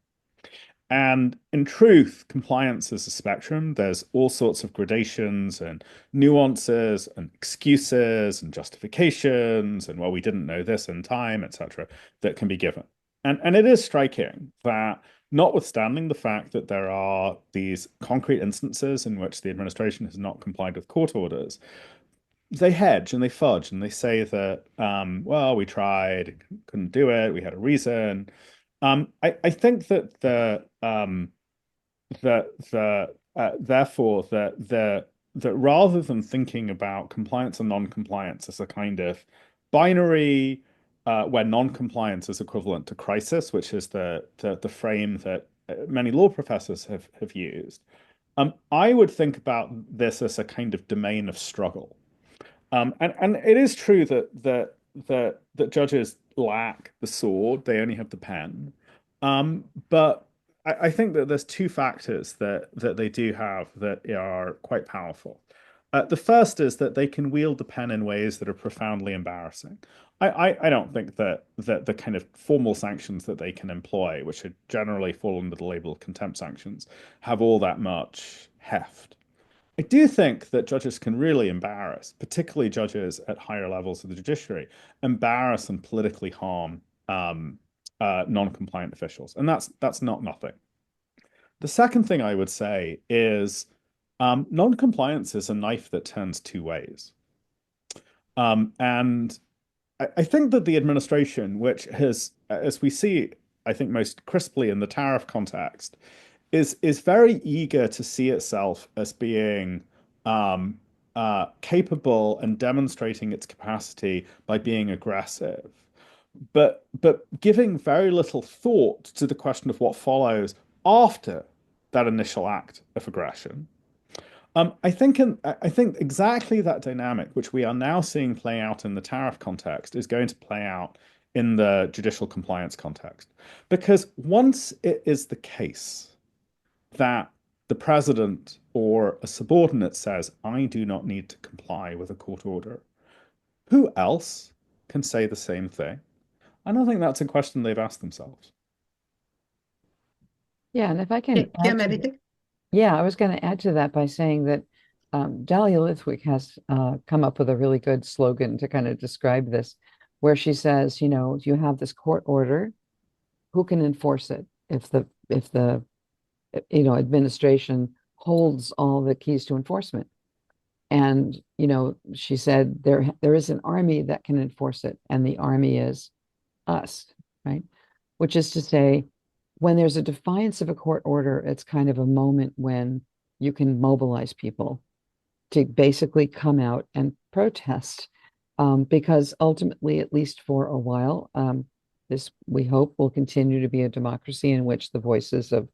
And in truth, compliance is a spectrum. There's all sorts of gradations and nuances and excuses and justifications and, well, we didn't know this in time, etc., that can be given. And it is striking that notwithstanding the fact that there are these concrete instances in which the administration has not complied with court orders, they hedge and they fudge and they say that, well, we tried, couldn't do it, we had a reason. I think that therefore that rather than thinking about compliance and non-compliance as a kind of binary where non-compliance is equivalent to crisis, which is the frame that many law professors have used. I would think about this as a kind of domain of struggle. And it is true that judges lack the sword; they only have the pen. But I think that there's two factors that they do have that are quite powerful. The first is that they can wield the pen in ways that are profoundly embarrassing. I don't think that the kind of formal sanctions that they can employ, which are generally fall under the label of contempt sanctions, have all that much heft. I do think that judges can really embarrass, particularly judges at higher levels of the judiciary, embarrass and politically harm non-compliant officials, and that's not nothing. The second thing I would say is non-compliance is a knife that turns two ways. And I think that the administration, which has, as we see, I think most crisply in the tariff context, is very eager to see itself as being capable and demonstrating its capacity by being aggressive, but giving very little thought to the question of what follows after that initial act of aggression. I think exactly that dynamic, which we are now seeing play out in the tariff context, is going to play out in the judicial compliance context. Because once it is the case that the president or a subordinate says, I do not need to comply with a court order, who else can say the same thing? I don't think that's a question they've asked themselves. Yeah, and if I can Kim, add to anything? Yeah, I was going to add to that by saying that Dahlia Lithwick has come up with a really good slogan to kind of describe this, where she says, you know, you have this court order, who can enforce it if the administration holds all the keys to enforcement? And she said there is an army that can enforce it, and the army is us, right? Which is to say, when there's a defiance of a court order, it's kind of a moment when you can mobilize people to basically come out and protest. Because ultimately, at least for a while, this we hope will continue to be a democracy in which the voices of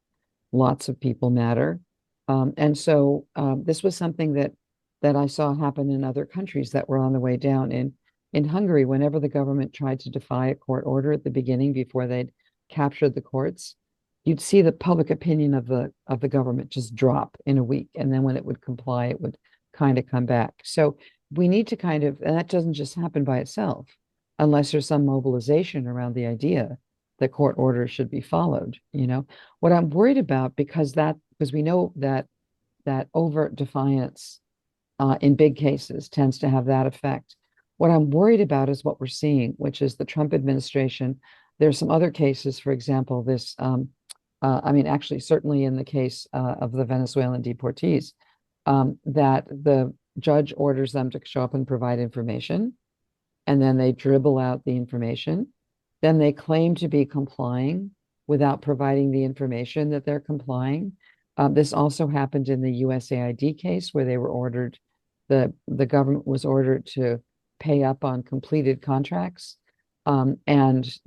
lots of people matter. And so this was something that I saw happen in other countries that were on the way down. In Hungary, whenever the government tried to defy a court order at the beginning before they'd captured the courts, you'd see the public opinion of the government just drop in a week, and then when it would comply, it would kind of come back. So we need to kind of, and that doesn't just happen by itself, unless there's some mobilization around the idea that court orders should be followed. What I'm worried about, because we know that overt defiance in big cases tends to have that effect. What I'm worried about is what we're seeing, which is the Trump administration. There's some other cases, for example, actually, certainly in the case of the Venezuelan deportees, that the judge orders them to show up and provide information, and then they dribble out the information. Then they claim to be complying without providing the information that they're complying. This also happened in the USAID case, where they were ordered, the government was ordered to pay up on completed contracts. And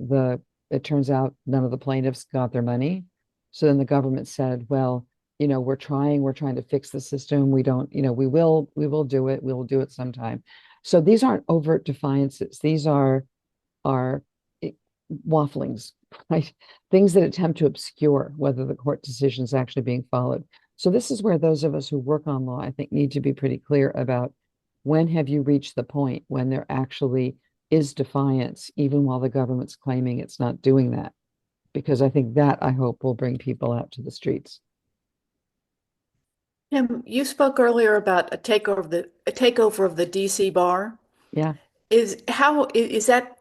it turns out none of the plaintiffs got their money. So then the government said, well, we're trying to fix the system. We don't, we will do it. We will do it sometime. So these aren't overt defiances. These are wafflings, right? Things that attempt to obscure whether the court decision is actually being followed. So this is where those of us who work on law, I think, need to be pretty clear about when have you reached the point when there actually is defiance, even while the government's claiming it's not doing that. Because I think that, I hope, will bring people out to the streets. Tim, you spoke earlier about a takeover of the DC bar. Yeah. Is that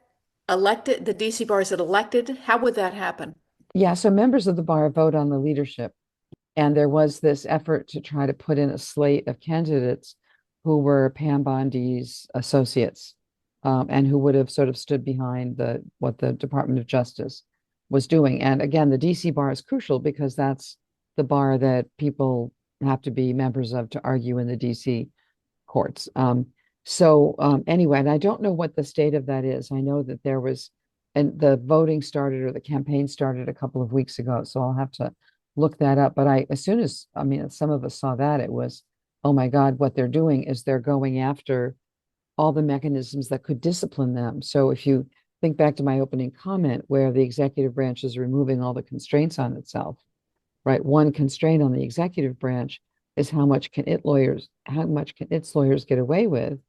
elected? The DC bar, is it elected? How would that happen? Yeah. So members of the bar vote on the leadership. And there was this effort to try to put in a slate of candidates who were Pam Bondi's associates, and who would have sort of stood behind what the Department of Justice was doing. And again, the DC bar is crucial because that's the bar that people have to be members of to argue in the DC courts. So anyway, and I don't know what the state of that is. I know that there was, and the voting started or the campaign started a couple of weeks ago. So I'll have to look that up. But as soon as, I mean, some of us saw that, it was, oh my God, what they're doing is they're going after all the mechanisms that could discipline them. So if you think back to my opening comment, where the executive branch is removing all the constraints on itself, right? One constraint on the executive branch is how much can its lawyers get away with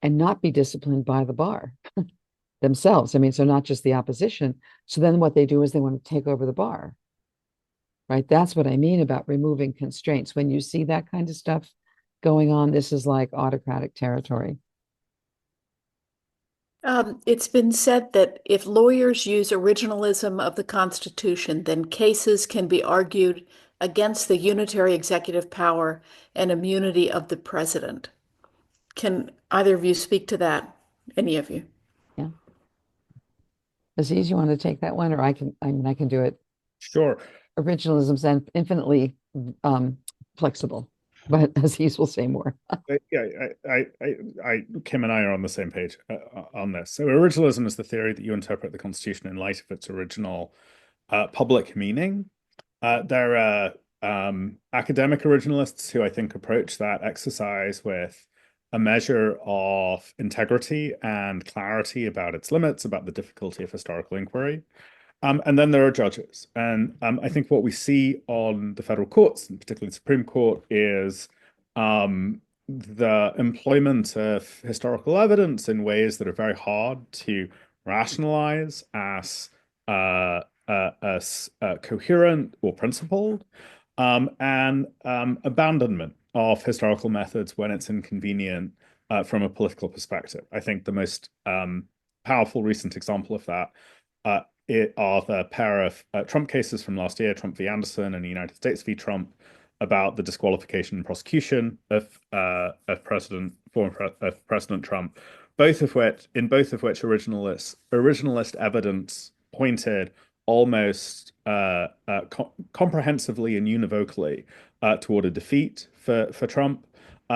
and not be disciplined by the bar themselves. I mean, so not just the opposition. So then what they do is they want to take over the bar, right? That's what I mean about removing constraints. When you see that kind of stuff going on, this is like autocratic territory. It's been said that if lawyers use originalism of the Constitution, then cases can be argued against the unitary executive power and immunity of the president. Can either of you speak to that? Any of you? Yeah. Aziz, you want to take that one, or I mean, I can do it. Sure. Originalism's and infinitely flexible, but Aziz will say more. Kim and I are on the same page on this. So originalism is the theory that you interpret the Constitution in light of its original public meaning. There are academic originalists who I think approach that exercise with a measure of integrity and clarity about its limits, about the difficulty of historical inquiry. And then there are judges. And I think what we see on the federal courts, and particularly the Supreme Court, is the employment of historical evidence in ways that are very hard to rationalize as coherent or principled, and abandonment of historical methods when it's inconvenient from a political perspective. I think the most powerful recent example of that are the pair of Trump cases from last year, Trump v. Anderson and the United States v. Trump, about the disqualification and prosecution of former President Trump, in both of which originalist evidence pointed almost comprehensively and univocally toward a defeat for Trump.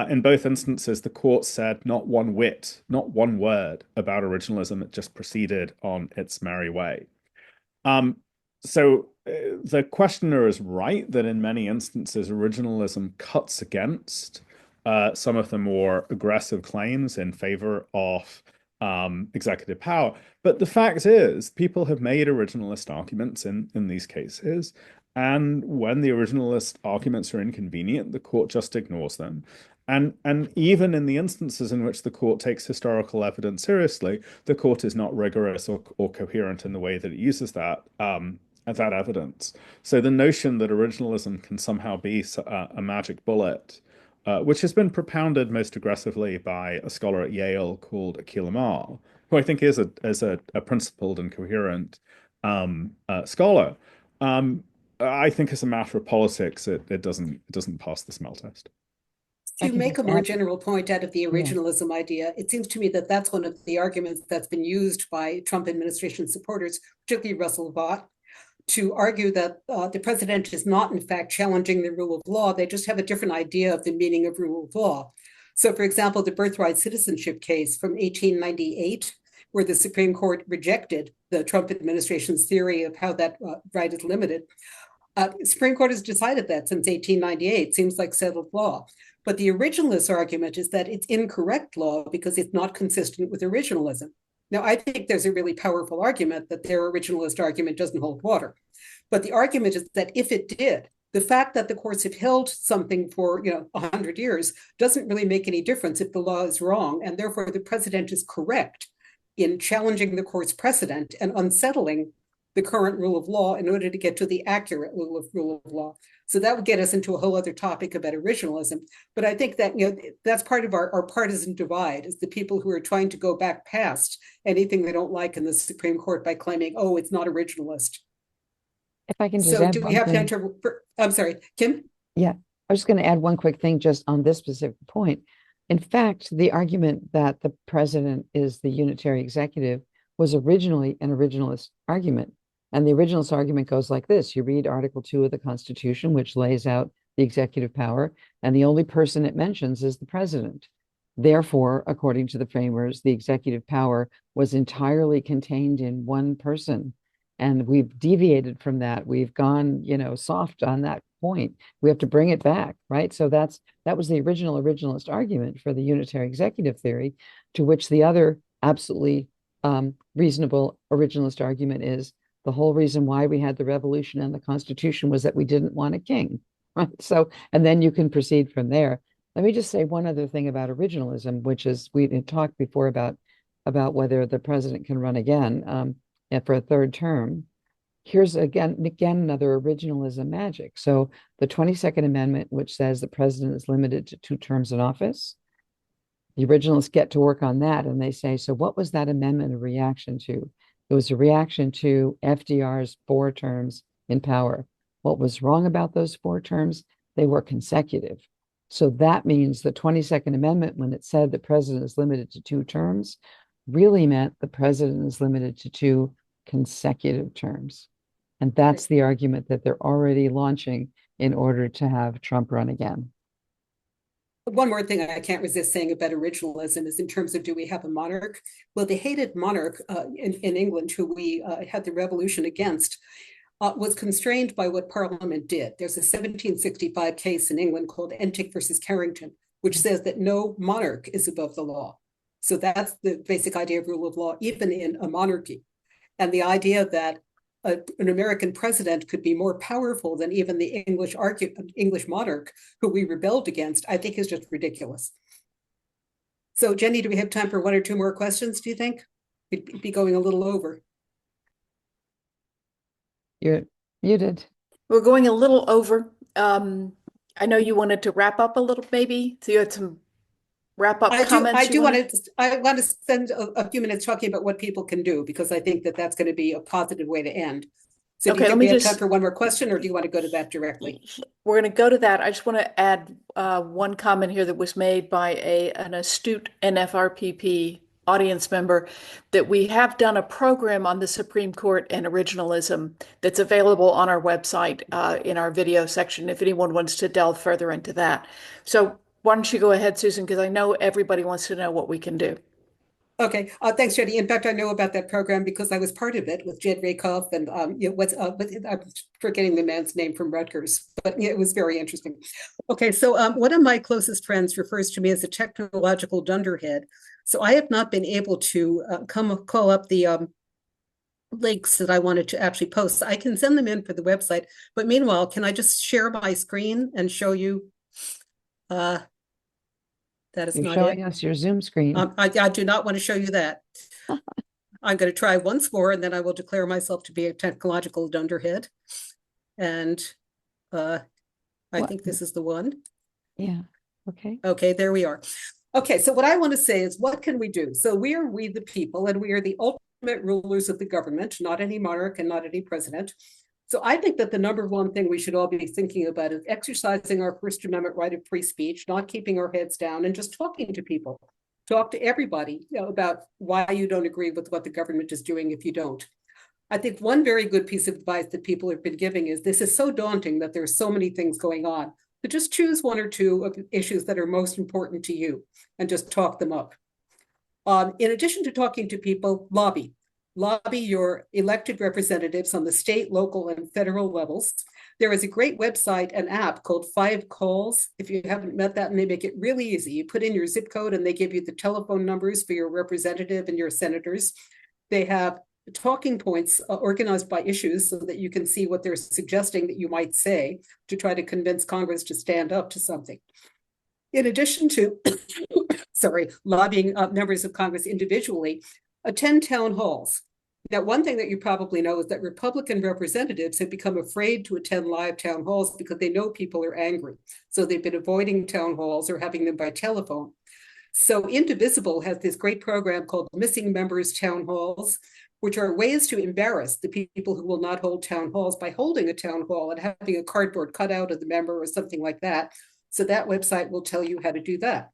In both instances, the court said not one whit, not one word about originalism. It just proceeded on its merry way. So the questioner is right that in many instances, originalism cuts against some of the more aggressive claims in favor of executive power. But the fact is, people have made originalist arguments in these cases. And when the originalist arguments are inconvenient, the court just ignores them. And even in the instances in which the court takes historical evidence seriously, the court is not rigorous or coherent in the way that it uses that evidence. So the notion that originalism can somehow be a magic bullet, which has been propounded most aggressively by a scholar at Yale called Akhil Amar, who I think is a principled and coherent scholar, I think as a matter of politics, it doesn't pass the smell test. To make a more general point out of the originalism idea, it seems to me that that's one of the arguments that's been used by Trump administration supporters, particularly Russell Vought, to argue that the president is not, in fact, challenging the rule of law. They just have a different idea of the meaning of rule of law. So, for example, the birthright citizenship case from 1898, where the Supreme Court rejected the Trump administration's theory of how that right is limited. Supreme Court has decided that since 1898, seems like settled law. But the originalist argument is that it's incorrect law because it's not consistent with originalism. Now, I think there's a really powerful argument that their originalist argument doesn't hold water. But the argument is that if it did, the fact that the courts have held something for 100 years doesn't really make any difference if the law is wrong. And therefore, the president is correct in challenging the court's precedent and unsettling the current rule of law in order to get to the accurate rule of law. So that would get us into a whole other topic about originalism. But I think that that's part of our partisan divide, is the people who are trying to go back past anything they don't like in the Supreme Court by claiming, oh, it's not originalist. If I can just so add do we have time to, I'm sorry, Kim? Yeah, I was going to add one quick thing just on this specific point. In fact, the argument that the president is the unitary executive was originally an originalist argument. And the originalist argument goes like this. You read Article 2 of the Constitution, which lays out the executive power, and the only person it mentions is the president. Therefore, according to the framers, the executive power was entirely contained in one person. And we've deviated from that. We've gone, soft on that point. We have to bring it back, right? So that was the originalist argument for the unitary executive theory, to which the other absolutely reasonable originalist argument is the whole reason why we had the revolution and the Constitution was that we didn't want a king, right? So, and then you can proceed from there. Let me just say one other thing about originalism, which is we had talked before about whether the president can run again and for a third term. Here's again another originalism magic. So the 22nd Amendment, which says the president is limited to 2 terms in office, the originalists get to work on that, and they say, so what was that amendment a reaction to? It was a reaction to FDR's 4 terms in power. What was wrong about those 4 terms? They were consecutive. So that means the 22nd Amendment, when it said the president is limited to 2 terms, really meant the president is limited to 2 consecutive terms. And that's the argument that they're already launching in order to have Trump run again. One more thing I can't resist saying about originalism is in terms of, do we have a monarch? Well, the hated monarch in England, who we had the revolution against, was constrained by what Parliament did. There's a 1765 case in England called Entick versus Carrington, which says that no monarch is above the law. So that's the basic idea of rule of law, even in a monarchy. And the idea that an American president could be more powerful than even the English monarch who we rebelled against, I think is just ridiculous. So Jenny, do we have time for 1 or 2 more questions, do you think? We'd be going a little over. You're muted. We're going a little over. I know you wanted to wrap up a little, maybe. So you had some wrap-up comments. I want to spend a few minutes talking about what people can do, because I think that that's going to be a positive way to end. So do you think we have time for 1 more question, or do you want to go to that directly? We're going to go to that. I just want to add one comment here that was made by an astute NFRPP audience member, that we have done a program on the Supreme Court and originalism that's available on our website in our video section, if anyone wants to delve further into that. So why don't you go ahead, Susan, because I know everybody wants to know what we can do. Okay, thanks, Jenny. In fact, I know about that program because I was part of it with Jed Rakoff and I'm forgetting the man's name from Rutgers, but it was very interesting. Okay, so one of my closest friends refers to me as a technological dunderhead. So I have not been able to call up the links that I wanted to actually post. I can send them in for the website, but meanwhile, can I just share my screen and show you? That is You're showing us your Zoom screen. I do not want to show you that. I'm going to try once more, and then I will declare myself to be a technological dunderhead. And I think this is the one. Yeah. Okay. Okay, there we are. Okay, so what I want to say is, what can we do? So we the people, and we are the ultimate rulers of the government, not any monarch and not any president. So I think that the number one thing we should all be thinking about is exercising our First Amendment right of free speech, not keeping our heads down, and just talking to people. Talk to everybody about why you don't agree with what the government is doing if you don't. I think one very good piece of advice that people have been giving is, this is so daunting that there's so many things going on, but just choose 1 or 2 of the issues that are most important to you and just talk them up. In addition to talking to people, lobby. Lobby your elected representatives on the state, local, and federal levels. There is a great website and app called 5 Calls. If you haven't met that, and they make it really easy. You put in your zip code and they give you the telephone numbers for your representative and your senators. They have talking points organized by issues so that you can see what they're suggesting that you might say to try to convince Congress to stand up to something. In addition to, lobbying members of Congress individually, attend town halls. Now, one thing that you probably know is that Republican representatives have become afraid to attend live town halls because they know people are angry. So they've been avoiding town halls or having them by telephone. So Indivisible has this great program called Missing Members Town Halls, which are ways to embarrass the people who will not hold town halls by holding a town hall and having a cardboard cutout of the member or something like that. So that website will tell you how to do that.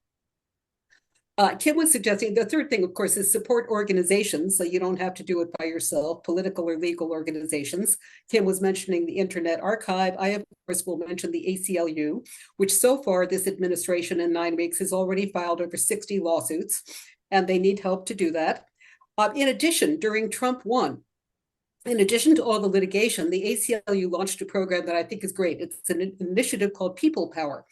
Kim was suggesting the third thing, of course, is support organizations, so you don't have to do it by yourself, political or legal organizations. Kim was mentioning the Internet Archive. I, of course, will mention the ACLU, which so far this administration in 9 weeks has already filed over 60 lawsuits, and they need help to do that. In addition, during Trump 1, in addition to all the litigation, the ACLU launched a program that I think is great. It's an initiative called People Power,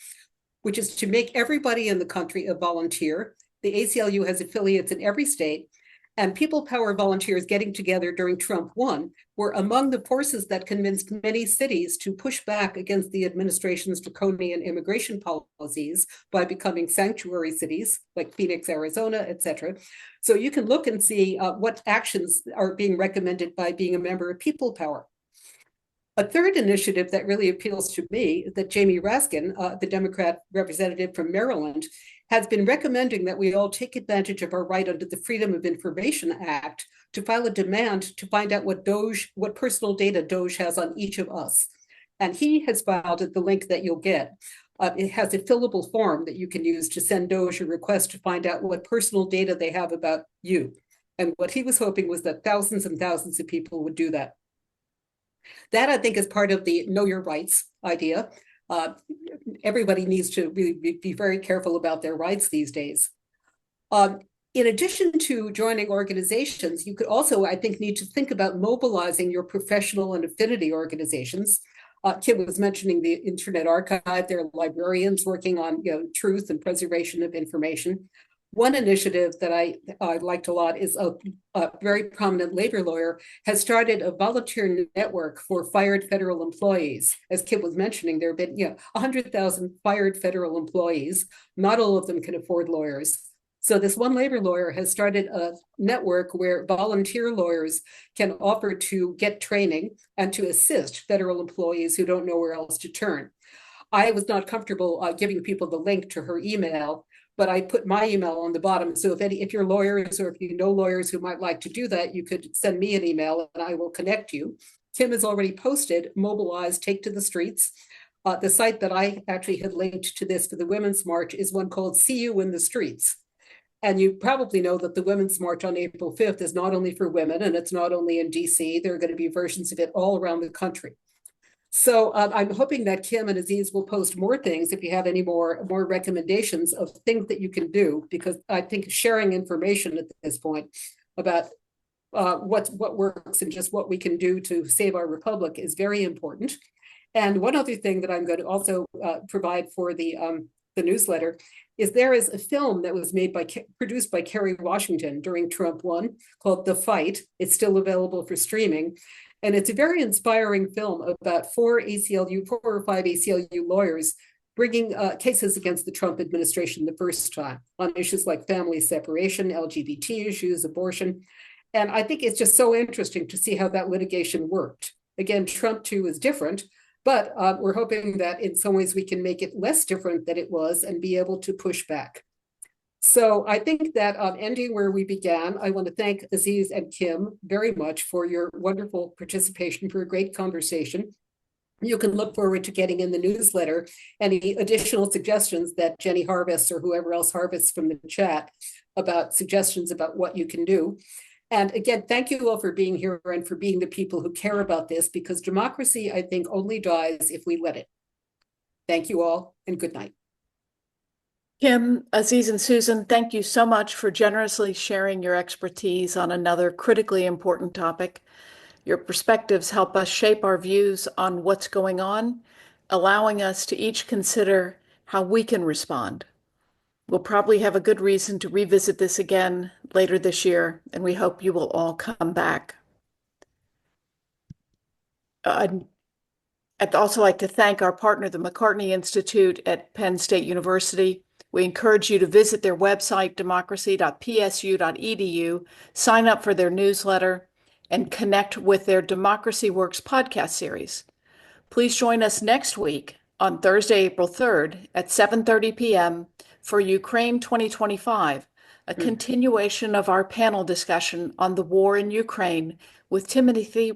which is to make everybody in the country a volunteer. The ACLU has affiliates in every state, and People Power volunteers getting together during Trump 1 were among the forces that convinced many cities to push back against the administration's draconian immigration policies by becoming sanctuary cities like Phoenix, Arizona, etc. So you can look and see what actions are being recommended by being a member of People Power. A third initiative that really appeals to me is that Jamie Raskin, the Democrat representative from Maryland, has been recommending that we all take advantage of our right under the Freedom of Information Act to file a demand to find out what personal data DOJ has on each of us. And he has filed at the link that you'll get. It has a fillable form that you can use to send DOJ a request to find out what personal data they have about you. And what he was hoping was that thousands and thousands of people would do that. That, I think, is part of the know your rights idea. Everybody needs to really be very careful about their rights these days. In addition to joining organizations, you could also, I think, need to think about mobilizing your professional and affinity organizations. Kim was mentioning the Internet Archive. There are librarians working on truth and preservation of information. One initiative that I liked a lot is a very prominent labor lawyer has started a volunteer network for fired federal employees. As Kim was mentioning, there have been 100,000 fired federal employees. Not all of them can afford lawyers. So this one labor lawyer has started a network where volunteer lawyers can offer to get training and to assist federal employees who don't know where else to turn. I was not comfortable giving people the link to her email, but I put my email on the bottom. So if you're lawyers or if you know lawyers who might like to do that, you could send me an email and I will connect you. Kim has already posted Mobilize, Take to the Streets. The site that I actually had linked to this for the Women's March is one called See You in the Streets. And you probably know that the Women's March on April 5th is not only for women, and it's not only in DC, there are going to be versions of it all around the country. So I'm hoping that Kim and Aziz will post more things if you have any more recommendations of things that you can do, because I think sharing information at this point about what works and just what we can do to save our republic is very important. And one other thing that I'm going to also provide for the newsletter is there is a film that was produced by Kerry Washington during Trump 1 called The Fight. It's still available for streaming. And it's a very inspiring film about 4 or 5 ACLU lawyers bringing cases against the Trump administration the first time on issues like family separation, LGBT issues, abortion. And I think it's just so interesting to see how that litigation worked. Again, Trump 2 is different, but we're hoping that in some ways we can make it less different than it was and be able to push back. So I think that ending where we began, I want to thank Aziz and Kim very much for your wonderful participation, for a great conversation. You can look forward to getting in the newsletter any additional suggestions that Jenny harvests or whoever else harvests from the chat about suggestions about what you can do. And again, thank you all for being here and for being the people who care about this, because democracy, I think, only dies if we let it. Thank you all, and good night. Kim, Aziz, and Susan, thank you so much for generously sharing your expertise on another critically important topic. Your perspectives help us shape our views on what's going on, allowing us to each consider how we can respond. We'll probably have a good reason to revisit this again later this year, and we hope you will all come back. I'd also like to thank our partner, the McCartney Institute at Penn State University. We encourage you to visit their website, democracy.psu.edu, sign up for their newsletter, and connect with their Democracy Works podcast series. Please join us next week on Thursday, April 3rd at 7:30 p.m. for Ukraine 2025, a continuation of our panel discussion on the war in Ukraine with Timothy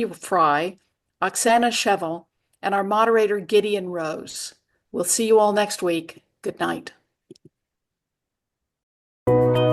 Fry, Oksana Shevel, and our moderator, Gideon Rose. We'll see you all next week. Good night. you.